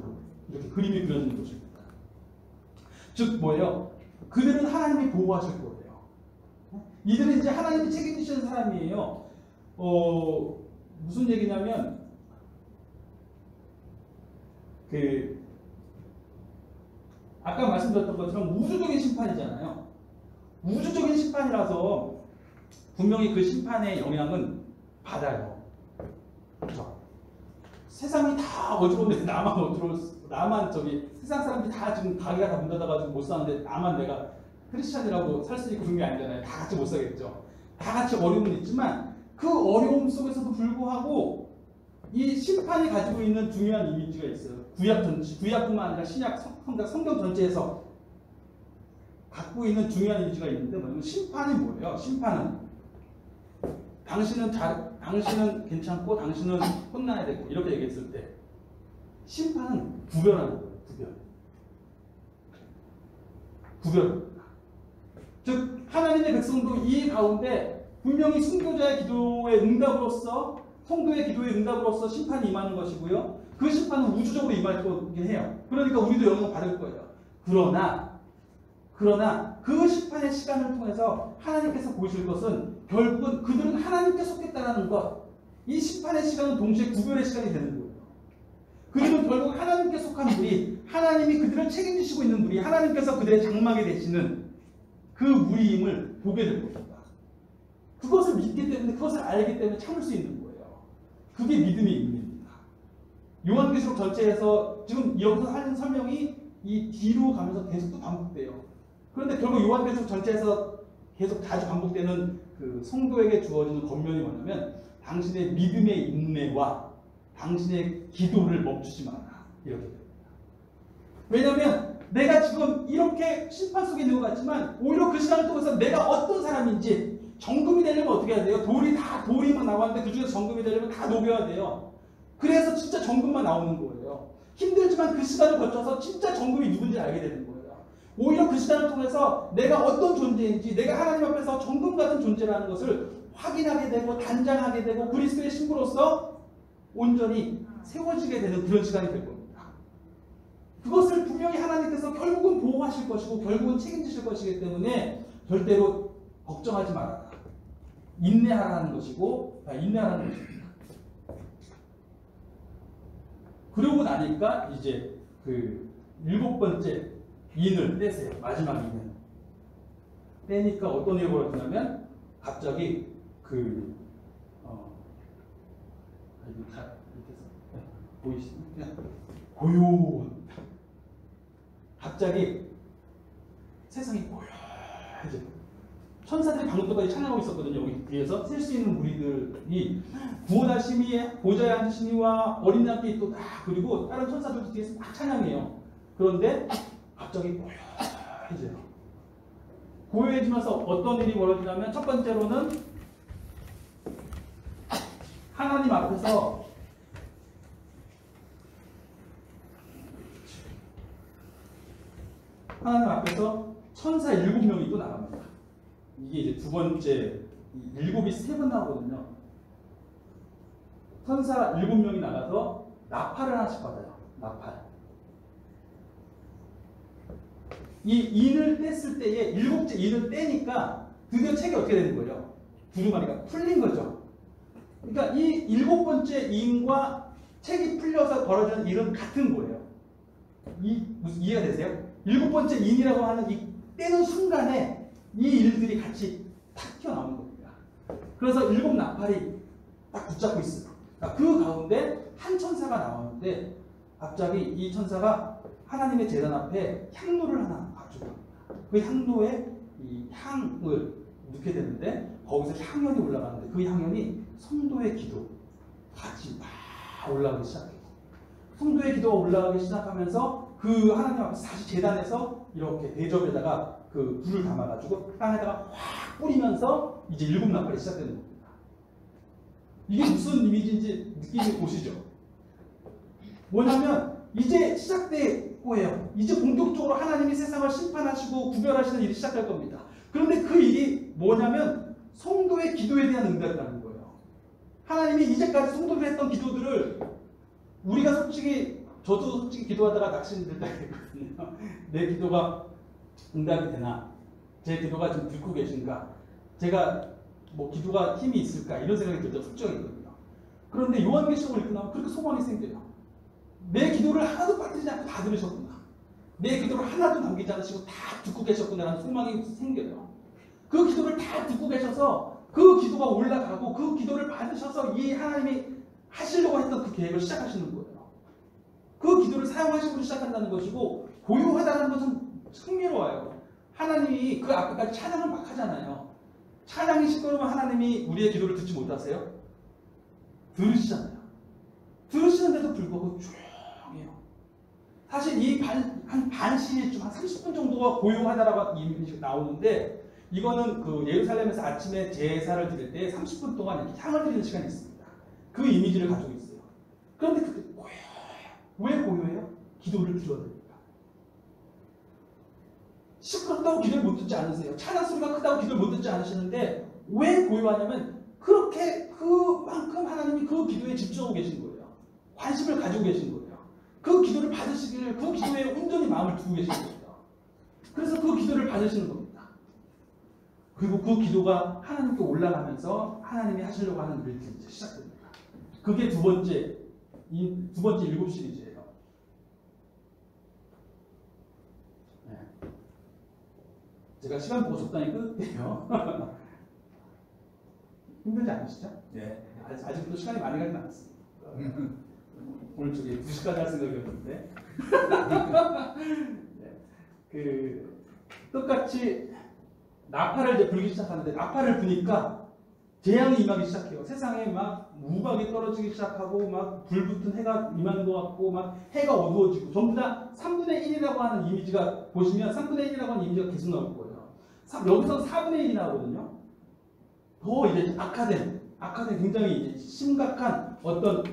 이렇게 그림이 그려지는 것입니다. 즉 뭐예요? 그들은 하나님이 보호하실 거예요. 이들은 이제 하나님이 책임지시는 사람이에요. 무슨 얘기냐면 아까 말씀드렸던 것처럼 우주적인 심판이잖아요. 우주적인 심판이라서 분명히 그 심판의 영향은 받아요. 그렇죠? 세상이 다 어지러운데 나만 세상 사람들이 다 지금 가게가 다 문 닫아가지고 못 사는데 나만 내가 크리스찬이라고 살 수 있고 그런 게 아니잖아요. 다 같이 못 살겠죠. 다 같이 어려움은 있지만 그 어려움 속에서도 불구하고 이 심판이 가지고 있는 중요한 이미지가 있어요. 구약뿐만 아니라 성경 전체에서 갖고 있는 중요한 이미지가 있는데 뭐냐면 심판이 뭐예요? 심판은 당신은 괜찮고 당신은 혼나야 되고 이렇게 얘기했을 때 심판은 구별하는 거예요. 구별. 즉 하나님의 백성도 이 가운데 분명히 순교자의 기도의 응답으로서 성도의 기도의 응답으로서 심판이 임하는 것이고요. 그 심판은 우주적으로 임할 거긴 해요. 그러니까 우리도 영향을 받을 거예요. 그러나 그 심판의 시간을 통해서 하나님께서 보실 것은 결국은 그들은 하나님께 속했다는 것. 이 심판의 시간은 동시에 구별의 시간이 되는 거예요. 그들은 결국 하나님께 속한 무리, 하나님이 그들을 책임지시고 있는 무리, 하나님께서 그들의 장막이 되시는 그 무리임을 보게 될 겁니다. 그것을 믿기 때문에, 그것을 알기 때문에 참을 수 있는 거예요. 그게 믿음의 의미입니다. 요한계시록 전체에서 지금 여기서 하는 설명이 이 뒤로 가면서 계속 또 반복돼요. 그런데 결국 요한계시록 전체에서 계속 자주 반복되는 그 성도에게 주어지는 권면이 뭐냐면 당신의 믿음의 인내와 당신의 기도를 멈추지 마라. 이렇게 됩니다. 왜냐하면 내가 지금 이렇게 심판 속에 있는 것 같지만 오히려 그 시간을 통해서 내가 어떤 사람인지 정금이 되려면 어떻게 해야 돼요? 돌이만 나왔는데 그 중에서 정금이 되려면 다 녹여야 돼요. 그래서 진짜 정금만 나오는 거예요. 힘들지만 그 시간을 거쳐서 진짜 정금이 누군지 알게 되는 거예요. 오히려 그 시간을 통해서 내가 어떤 존재인지, 내가 하나님 앞에서 정금 같은 존재라는 것을 확인하게 되고 단장하게 되고 그리스도의 신부로서 온전히 세워지게 되는 그런 시간이 될 겁니다. 그것을 분명히 하나님께서 결국은 보호하실 것이고 결국은 책임지실 것이기 때문에 절대로 걱정하지 말아라. 인내하라는 것입니다. 그러고 나니까 이제 그 7번째 인을 떼세요. 마지막 인을 떼니까 어떤 일이 벌어지냐면 갑자기 보이시나요? 고요합니다. 갑자기 세상이 고요해져요. 천사들이 방금까지 찬양하고 있었거든요. 여기 뒤에서 셀 수 있는 무리들이 구원하심이 보좌에 앉으시니와 어린 양께 또 다 그리고 다른 천사들도 뒤에서 막 찬양해요. 그런데 갑자기 고요해져요. 고요해지면서 어떤 일이 벌어지냐면 첫 번째로는 하나님 앞에서 천사 7명이 또 나갑니다. 이게 이제 두 번째, 7이 3번 나오거든요. 천사 7명이 나가서 나팔을 하나씩 받아요. 나팔. 이 인을 뗐을 때에 7째 인을 떼니까 드디어 책이 어떻게 되는 거예요? 두루마리가 풀린 거죠. 그러니까 이 7번째 인과 책이 풀려서 벌어지는 일은 같은 거예요. 이해가 되세요? 7번째 인이라고 하는 이 떼는 순간에 이 일들이 같이 탁 튀어나오는 겁니다. 그래서 7 나팔이 딱 붙잡고 있어요. 그러니까 그 가운데 한 천사가 나오는데 갑자기 이 천사가 하나님의 제단 앞에 향로를 하나 가지고 그 향로에 이 향을 넣게 되는데 거기서 향연이 올라가는데 그 향연이 성도의 기도 같이 막 올라가기 시작해요. 성도의 기도가 올라가기 시작하면서 그 하나님 앞에서 다시 제단에서 이렇게 대접에다가 그 불을 담아가지고 땅에다가 확 뿌리면서 이제 7 나팔이 시작되는 겁니다. 이게 무슨 이미지인지 느낌이 오시죠? 뭐냐면 이제 시작될 거예요. 이제 본격적으로 하나님이 세상을 심판하시고 구별하시는 일이 시작할 겁니다. 그런데 그 일이 뭐냐면 성도의 기도에 대한 응답이라는 거예요. 하나님이 이제까지 성도들이 했던 기도들을 우리가 솔직히 저도 솔직히 기도하다가 낙심될 때가 있거든요. 내 기도가 응답이 되나? 제 기도가 지금 듣고 계신가? 제가 뭐 기도가 힘이 있을까? 이런 생각이 들 때가 솔직하거든요. 그런데 요한계시록을 읽고 나면 그렇게 소망이 생겨요. 내 기도를 하나도 빠뜨리지 않고 다 들으셨구나. 내 기도를 하나도 남기지 않으시고 다 듣고 계셨구나라는 소망이 생겨요. 그 기도를 다 듣고 계셔서 그 기도가 올라가고 그 기도를 받으셔서 이 하나님이 하시려고 했던 그 계획을 시작하시는 거예요. 그 기도를 사용하시고 시작한다는 것이고, 고요하다는 것은 흥미로워요. 하나님이 그 앞에까지 찬양을 막 하잖아요. 찬양이 시끄러우면 하나님이 우리의 기도를 듣지 못하세요? 들으시잖아요. 들으시는데도 불구하고 조용해요. 사실 이 한 반시쯤 한 30분 정도가 고요하다라고 이미지가 나오는데, 이거는 그 예루살렘에서 아침에 제사를 드릴 때 30분 동안 이렇게 향을 드리는 시간이 있습니다. 그 이미지를 가지고 있어요. 그런데 그때 고요해요. 왜 고요해요? 기도를 들어야 됩니다. 시끄럽다고 기도를 못 듣지 않으세요. 찬양 소리가 크다고 기도를 못 듣지 않으시는데 왜 고요하냐면 그렇게 그만큼 하나님이 그 기도에 집중하고 계신 거예요. 관심을 가지고 계신 거예요. 그 기도를 받으시기를 그 기도에 온전히 마음을 두고 계신 거예요. 그래서 그 기도를 받으시는 겁니다. 그리고 그 기도가 하나님께 올라가면서 하나님이 하시려고 하는 일이 이제 시작됩니다. 그게 두 번째 일곱 시리즈예요. 네. 제가 시간 보고 적당히 끊을게요. 힘들지 않으시죠? 네. 아직도 시간이 많이 가진 않았습니다. 오늘 저기 2시까지 할 생각이었는데. 네. 똑같이 나팔을 이제 불기 시작하는데, 나팔을 부니까 재앙이 임하기 시작해요. 세상에 막 우박이 떨어지기 시작하고 막 불붙은 해가 임하는 것 같고 막 해가 어두워지고, 전부 다 3분의 1이라고 하는 이미지가 보시면 3분의 1이라고 하는 이미지가 계속 나올 거예요. 여기서 4분의 1이 나오거든요. 더 이제 악화된 굉장히 이제 심각한 어떤,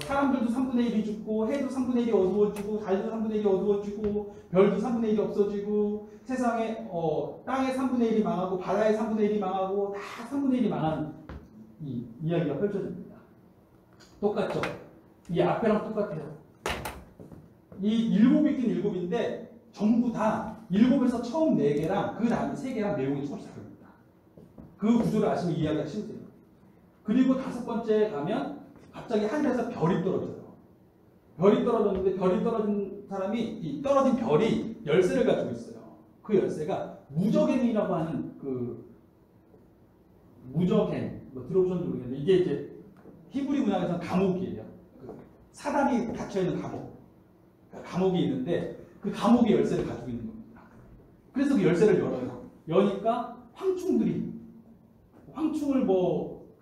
사람들도 3분의 1이 죽고 해도 3분의 1이 어두워지고 달도 3분의 1이 어두워지고 별도 3분의 1이 없어지고 세상에 땅의 3분의 1이 망하고 바다의 3분의 1이 망하고 다 3분의 1이 망하는 이 이야기가 펼쳐집니다. 똑같죠? 이 앞에랑 똑같아요. 이 7이긴 7인데 전부 다 7에서 처음 4개랑 그 다음에 3개랑 내용이 조금씩 다릅니다. 그 구조를 아시면 이해하기가 돼요. 그리고 5번째 가면 갑자기 하늘에서 별이 떨어져요. 별이 떨어졌는데, 별이 떨어진 사람이, 떨어진 별이 열쇠를 가지고 있어요. 그 열쇠가 무저갱이라고 하는 무저갱, 들어보셨는지 모르겠는데, 이게 이제 히브리 문학에서는 감옥이에요. 사단이 닫혀있는 감옥. 그러니까 감옥이 있는데, 그 감옥의 열쇠를 가지고 있는 겁니다. 그래서 그 열쇠를 열어요. 여니까 황충을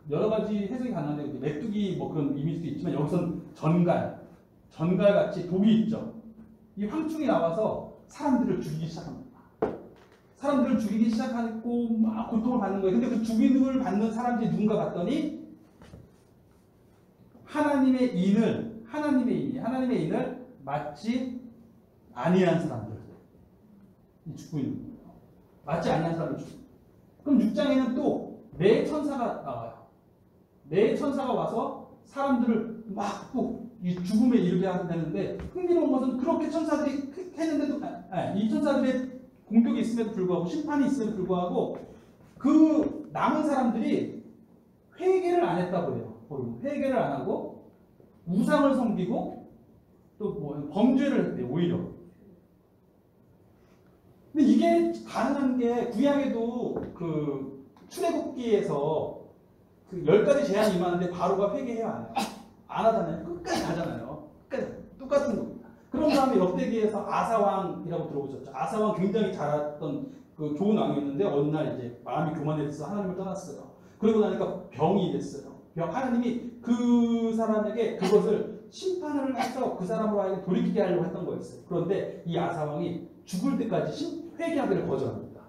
여러 가지 해석이 가능한데, 메뚜기 그런 이미지도 있지만, 여기서는 전갈같이 독이 있죠. 이 황충이 나와서 사람들을 죽이기 시작합니다. 사람들을 죽이기 시작하고 막 고통을 받는 거예요. 근데 그 죽임을 받는 사람들이 누군가 봤더니 하나님의 인을 맞지 아니한 사람들 죽고 있는 거예요. 맞지 아니한 사람을 죽고. 그럼 6장에는 또 네 천사가 나와요. 네 천사가 와서 사람들을 막 또 이 죽음에 이르게 하는데, 흥미로운 것은 그렇게 천사들이 했는데도 이 천사들의 공격이 있음에도 불구하고, 심판이 있음에도 불구하고, 그 남은 사람들이 회개를 안 했다고 해요. 회개를 안 하고 우상을 섬기고 또 범죄를 했대요. 오히려. 근데 이게 가능한 게 구약에도 그 출애굽기에서 그 10가지 재앙이 임하는데 바로가 회개해야 안 해요. 안 하잖아요. 끝까지 가잖아요. 끝까지. 똑같은 겁니다. 그런 다음에 역대기에서 아사왕이라고 들어보셨죠? 아사왕 굉장히 잘했던 그 좋은 왕이었는데 어느 날 이제 마음이 교만해져서 하나님을 떠났어요. 그러고 나니까 병이 됐어요. 하나님이 그 사람에게 그것을 심판을 해서 그 사람으로 하여금 돌이키게 하려고 했던 거였어요. 그런데 이 아사왕이 죽을 때까지 회개하기를 거절합니다.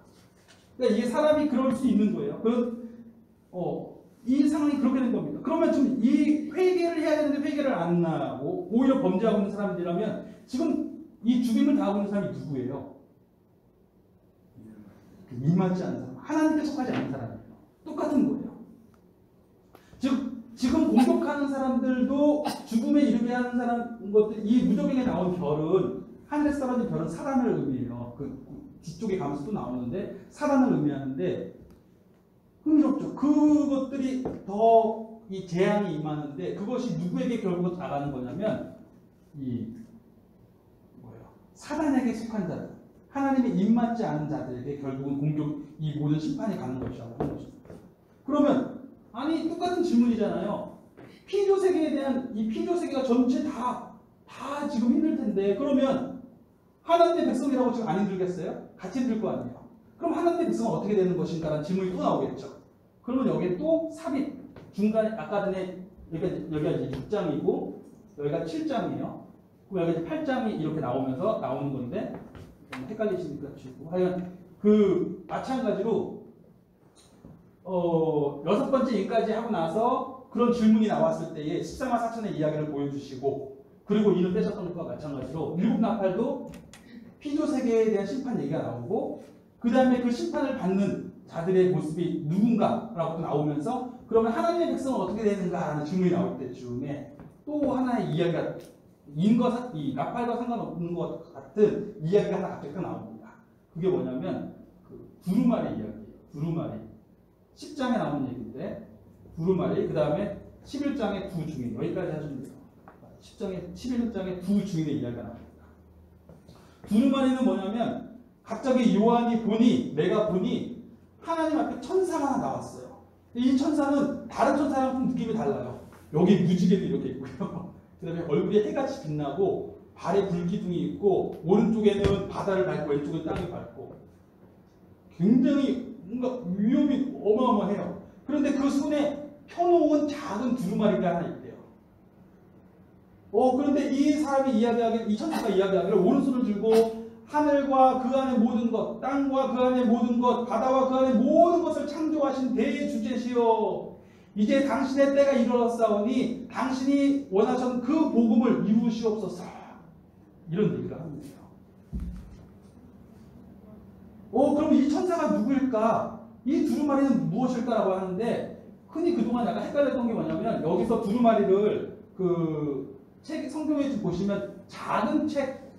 그러니까 이게 사람이 그럴 수 있는 거예요. 이 상황이 그렇게 된 겁니다. 그러면 지금 이 회개를 해야 되는데 회개를 안 하고 오히려 범죄하고 있는 사람들이라면 지금 이 죽임을 당하고 있는 사람이 누구예요? 임하지 않는 사람, 하나님께 속하지 않는 사람이에요. 똑같은 거예요. 지금 공격한 사는 사람들도 죽음에 이르게 하는 사람 것들, 이 무적행에 나온 별은 하늘에 떨어진 별은 사단을 의미해요. 그 뒤쪽에 가면서 또 나오는데 사단을 의미하는데 흥미롭죠. 그것들이 더 이 재앙이 임하는데 그것이 누구에게 결국 나가는 거냐면 이 뭐예요? 사단에게 속한 자들, 하나님의 입맞지 않은 자들에게 결국은 공격, 이 모든 심판이 가는 것이라고 하는 것입니다. 그러면 아니 똑같은 질문이잖아요. 피조 세계에 대한 이 피조 세계가 전체 다 지금 힘들 텐데 그러면 하나님의 백성이라고 지금 안 힘들겠어요? 같이 힘들 거 아니에요. 그럼 하나님의 백성은 어떻게 되는 것인가라는 질문이 또 나오겠죠. 그러면 여기에 또 삽입 중간에 아까 전에 여기가 이제 6장이고 여기가 7장이에요. 그럼 여기 8장이 이렇게 나오면서 나오는 건데 헷갈리시니까 지우고 하여간 그 마찬가지로 여섯 번째 인까지 하고 나서 그런 질문이 나왔을 때에 14만 4천의 이야기를 보여주시고 그리고 이는 빼셨던 것과 마찬가지로 일곱 나팔도 피조 세계에 대한 심판 얘기가 나오고 그 다음에 그 심판을 받는 자들의 모습이 누군가라고 나오면서 그러면 하나님의 백성은 어떻게 되는가라는 질문이 나올 때쯤에 또 하나의 이야기가 이 나팔과 상관없는 것 같은 이야기가 하나 갑자기 나옵니다. 그게 뭐냐면 그 두루마리 이야기예요. 두루마리 10장에 나오는 얘기인데 두루마리 그 다음에 11장의 두 증인 여기까지 하시면 돼요. 11장의 두 증인의 이야기가 나옵니다. 두루마리는 뭐냐면 갑자기 내가 보니 하나님 앞에 천사가 하나 나왔어요. 이 천사는 다른 천사랑 좀 느낌이 달라요. 여기 무지개도 이렇게 있고요. 그 다음에 얼굴에 해같이 빛나고 발에 불기둥이 있고 오른쪽에는 바다를 밟고 왼쪽은 땅을 밟고 굉장히 뭔가 위험이 어마어마해요. 그런데 그 손에 펴놓은 작은 두루마리가 하나 있대요. 그런데 이 천사가 이야기하기를 오른손을 들고 하늘과 그 안의 모든 것, 땅과 그 안의 모든 것, 바다와 그 안의 모든 것을 창조하신 대주제시여 이제 당신의 때가 이르렀사오니 당신이 원하셨던 그 복음을 이루시옵소서 이런 얘기를 합니다. 그럼 이 천사가 누구일까? 이 두루마리는 무엇일까라고 하는데 흔히 그동안 약간 헷갈렸던 게 뭐냐면 여기서 두루마리를 그 책 성경에 좀 보시면 작은 책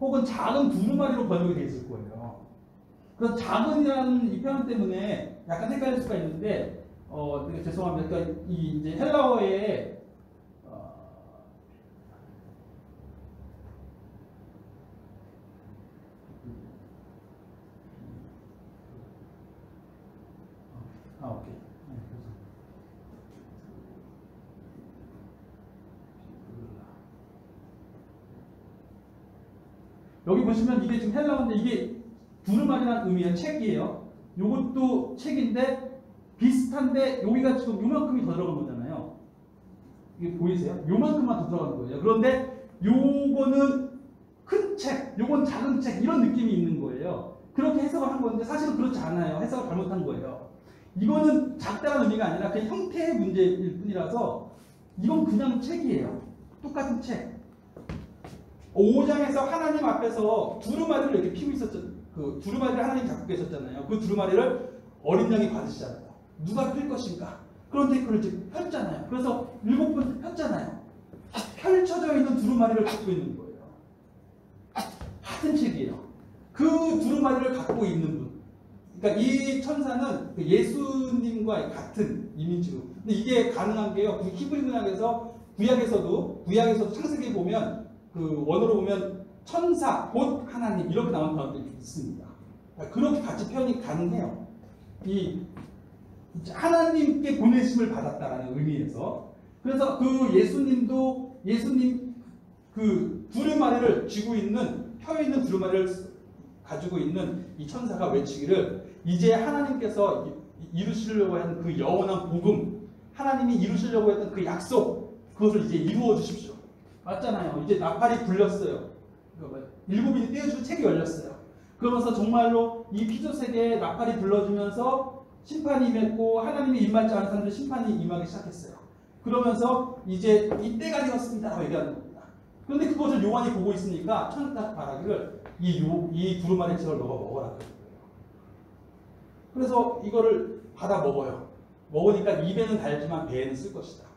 혹은 작은 두루마리로 번역이 되어 있을 거예요. 그래서 작은이라는 이 표현 때문에 약간 헷갈릴 수가 있는데 되게 죄송합니다. 그러니까 이 이제 헬라어에 오케이. 여기 보시면 이게 지금 헬라어인데 이게 두루마리라는 의미의 책이에요. 이것도 책인데 비슷한데 여기가 지금 요만큼이 더 들어간 거잖아요. 이게 보이세요? 요만큼만 더 들어간 거예요. 그런데 요거는 큰 책, 요건 작은 책 이런 느낌이 있는 거예요. 그렇게 해석을 한 건데 사실은 그렇지 않아요. 해석을 잘못한 거예요. 이거는 작다는 의미가 아니라 그냥 형태의 문제일 뿐이라서 이건 그냥 책이에요. 똑같은 책. 5장에서 하나님 앞에서 두루마리를 이렇게 피고 있었죠. 그 두루마리를 하나님 잡고 계셨잖아요. 그 두루마리를 어린 양이 받으시잖아요. 누가 필 것인가? 그런데 그걸 이제 폈잖아요. 그래서 7번 폈잖아요. 펼쳐져 있는 두루마리를 갖고 있는 거예요. 같은 책이에요. 그 두루마리를 갖고 있는 분. 그러니까 이 천사는 예수님과 같은 이미지로. 근데 이게 가능한 게요. 히브리 문학에서 구약에서도 창세기 보면 그 원어로 보면 천사, 곧 하나님 이렇게 나오는 단어들이 있습니다. 그렇게 같이 표현이 가능해요. 이 하나님께 보내심을 받았다라는 의미에서. 그래서 그 예수님 그 두루마리를 쥐고 있는 펴 있는 두루마리를 가지고 있는 이 천사가 외치기를 이제 하나님께서 이루시려고 하는 그 영원한 복음, 하나님이 이루시려고 했던 그 약속, 그것을 이제 이루어 주십시오. 맞잖아요. 이제 나팔이 불렸어요. 일곱인이 떼어주고 책이 열렸어요. 그러면서 정말로 이 피조 세계에 나팔이 불러주면서 심판이 임했고 하나님이 임하지 않은 사람들 심판이 임하기 시작했어요. 그러면서 이제 이 때가 되었습니다라고 얘기하는 겁니다. 그런데 그것을 요한이 보고 있으니까 천사가 말하기를 이 두루마리 책을 너가 먹어라. 그래서 이거를 받아 먹어요. 먹으니까 입에는 달지만 배에는 쓸 것이다.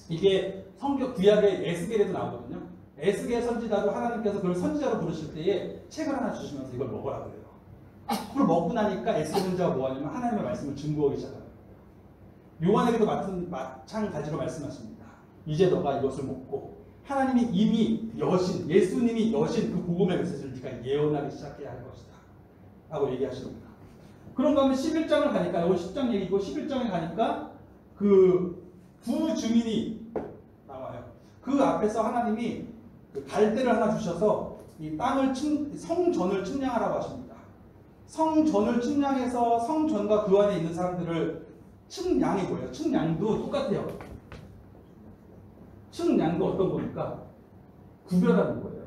이게 성경 구약의 에스겔에도 나오거든요. 에스겔 선지자도 하나님께서 그걸 선지자로 부르실 때에 책을 하나 주시면서 이걸 먹으라 그래요. 그걸 먹고 나니까 에스겔 선지자가 뭐 하냐면 하나님의 말씀을 증거하기 시작합니다. 요한에게도 마찬가지로 말씀하십니다. 이제 너가 이것을 먹고 하나님이 이미 여신, 예수님이 여신 그 복음의 메시지를 네가 예언하기 시작해야 할 것이다 라고 얘기하시는구나. 그런가 하면 11장을 가니까, 이거 10장 얘기고 11장에 가니까 그 두 증인이 나와요. 그 앞에서 하나님이 그 갈대를 하나 주셔서 이 땅을 성전을 측량하라고 하십니다. 성전을 측량해서 성전과 그 안에 있는 사람들을 측량이 뭐예요? 측량도 똑같아요. 측량도 어떤 겁니까? 구별하는 거예요.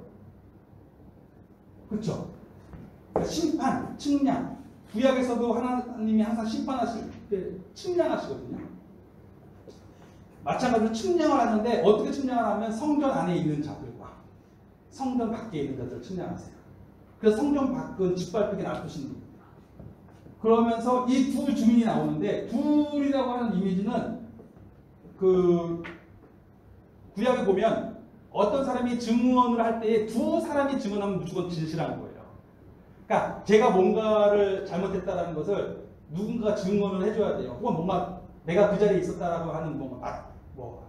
그렇죠? 그러니까 심판, 측량. 구약에서도 하나님이 항상 심판하실 때 측량하시거든요. 마찬가지로 측량을 하는데 어떻게 측량을 하면 성전 안에 있는 자들과 성전 밖에 있는 자들을 측량하세요. 그래서 성전 밖은 짓밟히게 놔두시는 겁니다. 그러면서 이 두 주민이 나오는데, 둘이라고 하는 이미지는 그 구약에 보면 어떤 사람이 증언을 할 때에 두 사람이 증언하면 무조건 진실한 거예요. 그러니까 제가 뭔가를 잘못했다라는 것을 누군가가 증언을 해줘야 돼요. 혹은 뭔가 내가 그 자리에 있었다라고 하는 뭐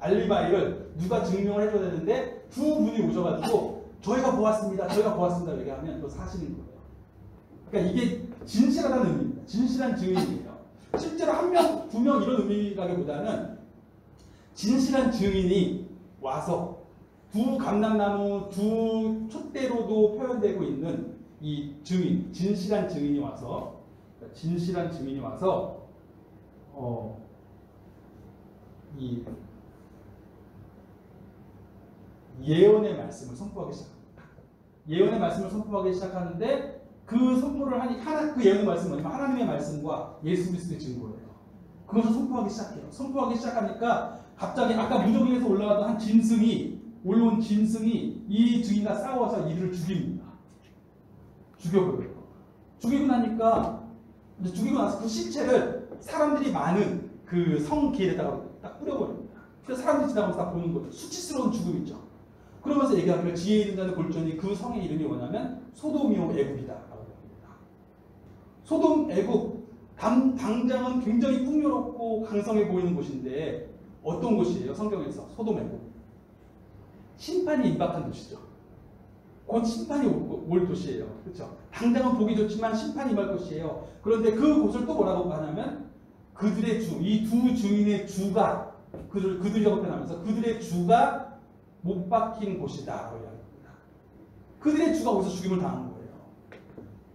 알리바이를 누가 증명을 해줘야 되는데 두 분이 오셔가지고 저희가 보았습니다, 저희가 보았습니다 얘기하면 그거 사실인 거예요. 그러니까 이게 진실하다는 의미입니다. 진실한 증인이에요. 실제로 한 명, 두 명 이런 의미라기보다는 진실한 증인이 와서 두 감람나무, 두 촛대로도 표현되고 있는 이 증인, 진실한 증인이 와서 이 예언의 말씀을 선포하기 시작합니다. 예언의 말씀을 선포하기 시작하는데 그 선포를 하니 그 예언의 말씀은 뭐냐면 하나님의 말씀과 예수 그리스도의 증거예요. 그것을 선포하기 시작해요. 선포하기 시작하니까 갑자기 아까 무적에서 올라왔던 한 올라온 짐승이 이 증인과 싸워서 이를 죽입니다. 죽여버려요. 죽이고 나니까 죽이고 나서 그 시체를 사람들이 많은 그 성 길에다가 딱 뿌려버립니다. 그래서 사람들이 지나가면서 딱 보는 거죠. 수치스러운 죽음이죠. 그러면서 얘기하기를 지혜 있는 자는 골전이 그 성의 이름이 뭐냐면 소돔이요 애굽이다 라고 합니다. 소돔, 애굽 당장은 굉장히 풍요롭고 강성해 보이는 곳인데 어떤 곳이에요? 성경에서 소돔, 애굽 심판이 임박한 도시죠. 곧 심판이 올 도시예요. 그렇죠? 당장은 보기 좋지만 심판이 임할 것이에요. 그런데 그 곳을 또 뭐라고 하냐면 그들의 주, 이 두 주인의 주가 그들이라고 표현하면서 그들의 주가 못 박힌 곳이다 라고 이야기합니다. 그들의 주가 어디서 죽임을 당한 거예요.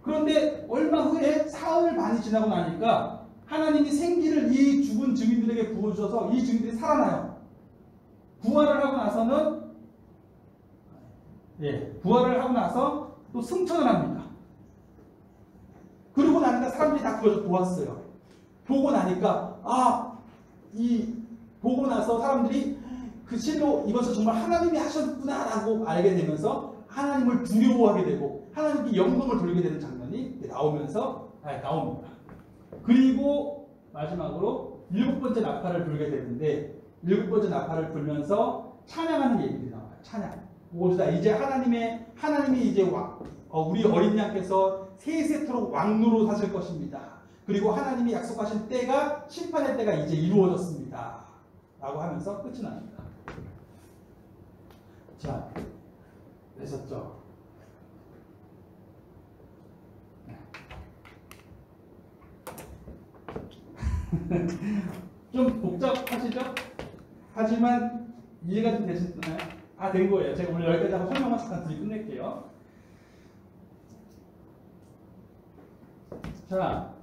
그런데 얼마 후에 사흘 반이 지나고 나니까 하나님이 생기를 이 죽은 증인들에게 부어주셔서 이 증인들이 살아나요. 부활을 하고 나서 또 승천을 합니다. 그러고 나니까 사람들이 다 그걸 보았어요. 보고 나니까 보고 나서 사람들이 그 실로 이것을 정말 하나님이 하셨구나라고 알게 되면서 하나님을 두려워하게 되고 하나님께 영광을 돌리게 되는 장면이 나옵니다. 그리고 마지막으로 7번째 나팔을 불게 되는데 7번째 나팔을 불면서 찬양하는 얘기들이 나와요. 찬양. 봅시다. 이제 하나님이 이제 우리 어린 양께서 세세토록 왕노로 사실 것입니다. 그리고 하나님이 약속하신 때가 심판의 때가 이제 이루어졌습니다. 라고 하면서 끝이 납니다. 자, 되셨죠? 좀 복잡하시죠? 하지만 이해가 좀 되셨나요? 된 거예요. 제가 오늘 여기까지 하고 설명만 잠깐 드리고 끝낼게요. 자,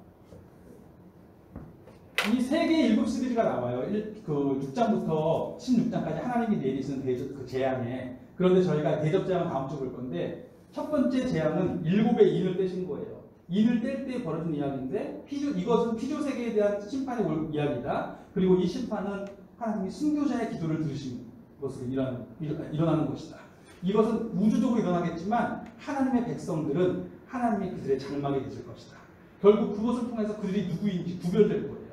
이 세 개의 일곱 시리즈가 나와요. 그 6장부터 16장까지 하나님이 내리시는 그 재앙에. 그런데 저희가 대접 재앙을 다음 주에 볼 건데 첫 번째 재앙은 7의 인을 떼신 거예요. 인을 뗄 때 벌어진 이야기인데 이것은 피조 세계에 대한 심판이 올 이야기다. 그리고 이 심판은 하나님이 순교자의 기도를 들으신 것으로 일어나는 것이다. 이것은 우주적으로 일어나겠지만 하나님의 백성들은 하나님이 그들의 장막에 계실 것이다. 결국 그것을 통해서 그들이 누구인지 구별될 거예요.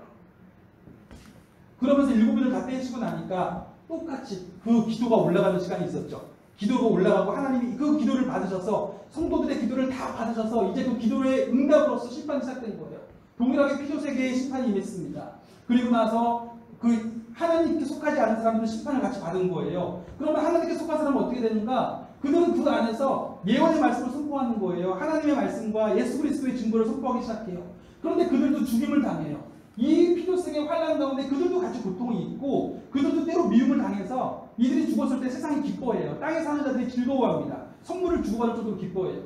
그러면서 7일을 다 떼시고 나니까 똑같이 그 기도가 올라가는 시간이 있었죠. 기도가 올라가고 하나님이 그 기도를 받으셔서 성도들의 기도를 다 받으셔서 이제 그 기도의 응답으로서 심판이 시작된 거예요. 동일하게 피조세계의 심판이 임했습니다. 그리고 나서 그 하나님께 속하지 않은 사람들은 심판을 같이 받은 거예요. 그러면 하나님께 속한 사람은 어떻게 되는가? 그들은 그 안에서 예언의 말씀을 선포하는 거예요. 하나님의 말씀과 예수 그리스도의 증거를 선포하기 시작해요. 그런데 그들도 죽임을 당해요. 이 피조세계 환란 가운데 그들도 같이 고통이 있고 그들도 때로 미움을 당해서 이들이 죽었을 때 세상이 기뻐해요. 땅에 사는 자들이 즐거워합니다. 선물을 주고받을 정도로 기뻐해요.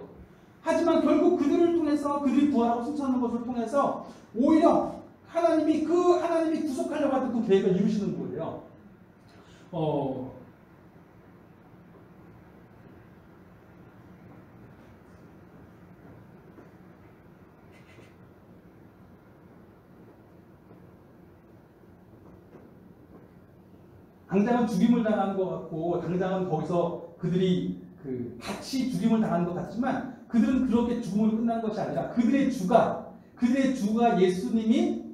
하지만 결국 그들을 통해서 그들이 부활하고 승천하는 것을 통해서 오히려 하나님이 구속하려고 하던 그 계획을 이루시는 거예요. 당장은 죽임을 당하는 것 같고 당장은 거기서 그들이 같이 죽임을 당하는 것 같지만 그들은 그렇게 죽음으로 끝난 것이 아니라 그들의 주가 예수님이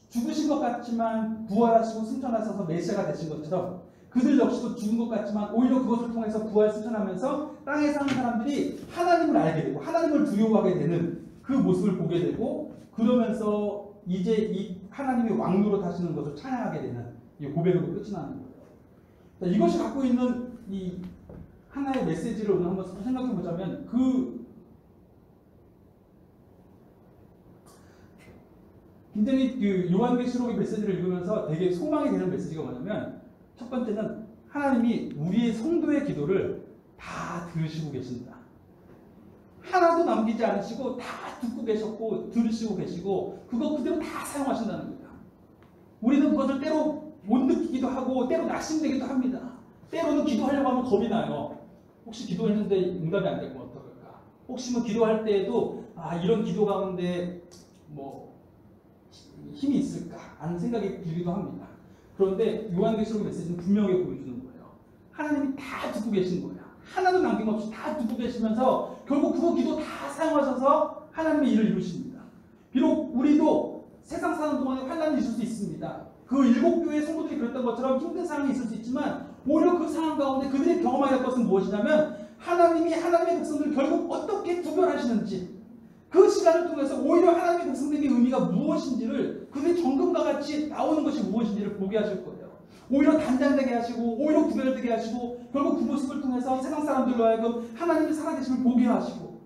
죽으신 것 같지만 부활하시고 승천하셔서 메시아가 되신 것처럼 그들 역시도 죽은 것 같지만 오히려 그것을 통해서 부활 승천하면서 땅에 사는 사람들이 하나님을 알게 되고 하나님을 두려워하게 되는 그 모습을 보게 되고 그러면서 이제 이 하나님의 왕노로 타시는 것을 찬양하게 되는 이 고백으로 끝이 나는 거예요. 이것이 갖고 있는 이 하나의 메시지를 오늘 한번 생각해 보자면 굉장히 그 요한계시록의 메시지를 읽으면서 되게 소망이 되는 메시지가 뭐냐면 첫 번째는 하나님이 우리의 성도의 기도를 다 들으시고 계신다. 하나도 남기지 않으시고 다 듣고 계셨고 들으시고 계시고 그거 그대로 다 사용하신다는 겁니다. 우리는 그것을 때로 못 느끼기도 하고 때로 낙심되기도 합니다. 때로는 기도하려고 하면 겁이 나요. 혹시 기도했는데 응답이 안 되면 어떨까? 혹시 뭐 기도할 때에도 이런 기도 가운데 뭐 힘이 있을까? 하는 생각이 들기도 합니다. 그런데 요한계시록 메시지는 분명하게 보여주는 거예요. 하나님이 다 듣고 계신 거예요. 하나도 남김없이 다 듣고 계시면서 결국 그 기도 다 사용하셔서 하나님의 일을 이루십니다. 비록 우리도 세상 사는 동안에 환난이 있을 수 있습니다. 그 7교회의 성도들이 그랬던 것처럼 힘든 상황이 있을 수 있지만 오히려 그 상황 가운데 그들이 경험해야 할 것은 무엇이냐면 하나님이 하나님의 백성들을 결국 어떻게 구별하시는지 그 시간을 통해서 오히려 하나님의 백성들의 의미가 무엇인지를 그들의 정금과 같이 나오는 것이 무엇인지를 보게 하실 거예요. 오히려 단장되게 하시고 오히려 구별되게 하시고 결국 그 모습을 통해서 세상 사람들로 하여금 하나님의 살아계심을 보게 하시고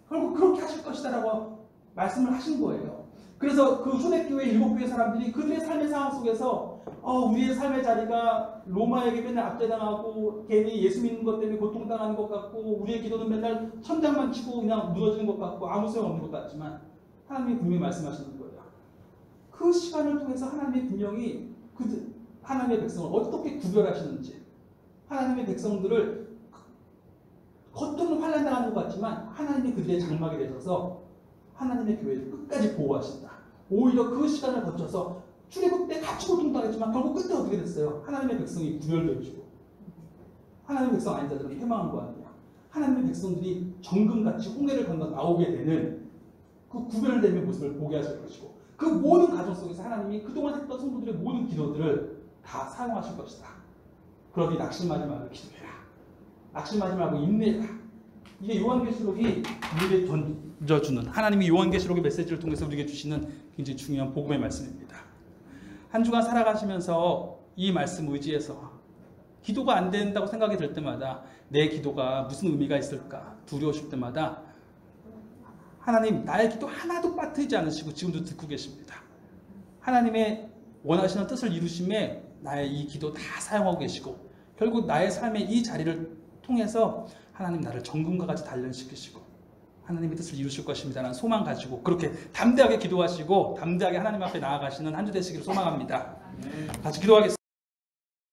결국 그렇게 하실 것이다라고 말씀을 하신 거예요. 그래서 그 초대교회 7교회 사람들이 그들의 삶의 상황 속에서 우리의 삶의 자리가 로마에게 맨날 압제당하고 괜히 예수 믿는 것 때문에 고통당하는 것 같고 우리의 기도는 맨날 천장만 치고 그냥 무너지는 것 같고 아무 소용없는 것 같지만 하나님이 분명히 말씀하시는 거예요. 그 시간을 통해서 하나님이 분명히 하나님의 백성을 어떻게 구별하시는지 하나님의 백성들을 겉으로는 환난당하는 것 같지만 하나님이 그들의 장막이 되셔서 하나님의 교회를 끝까지 보호하신다. 오히려 그 시간을 거쳐서 출애굽 때 같이 고통당했지만 결국 끝에 어떻게 됐어요? 하나님의 백성이 구별되어지고 하나님의 백성 아닌 자들은 패망한 거 아니에요. 하나님의 백성들이 정금같이 홍해를 건너 나오게 되는 그 구별됨의 모습을 보게 하실 것이고 그 모든 과정 속에서 하나님이 그동안 했던 성도들의 모든 기도들을 다 사용하실 것이다. 그러니 낙심하지 말고 기도해라. 낙심하지 말고 인내해라. 이게 요한계시록이 우리에게 던져주는 하나님이 요한계시록의 메시지를 통해서 우리에게 주시는 굉장히 중요한 복음의 말씀입니다. 한 주간 살아가시면서 이 말씀 의지해서 기도가 안 된다고 생각이 들 때마다 내 기도가 무슨 의미가 있을까 두려우실 때마다 하나님 나의 기도 하나도 빠뜨리지 않으시고 지금도 듣고 계십니다. 하나님의 원하시는 뜻을 이루심에 나의 이 기도 다 사용하고 계시고 결국 나의 삶의 이 자리를 통해서 하나님 나를 정금과 같이 단련시키시고 하나님의 뜻을 이루실 것입니다라는 소망 가지고 그렇게 담대하게 기도하시고 담대하게 하나님 앞에 나아가시는 한 주 되시기를 소망합니다. 같이 기도하겠습니다.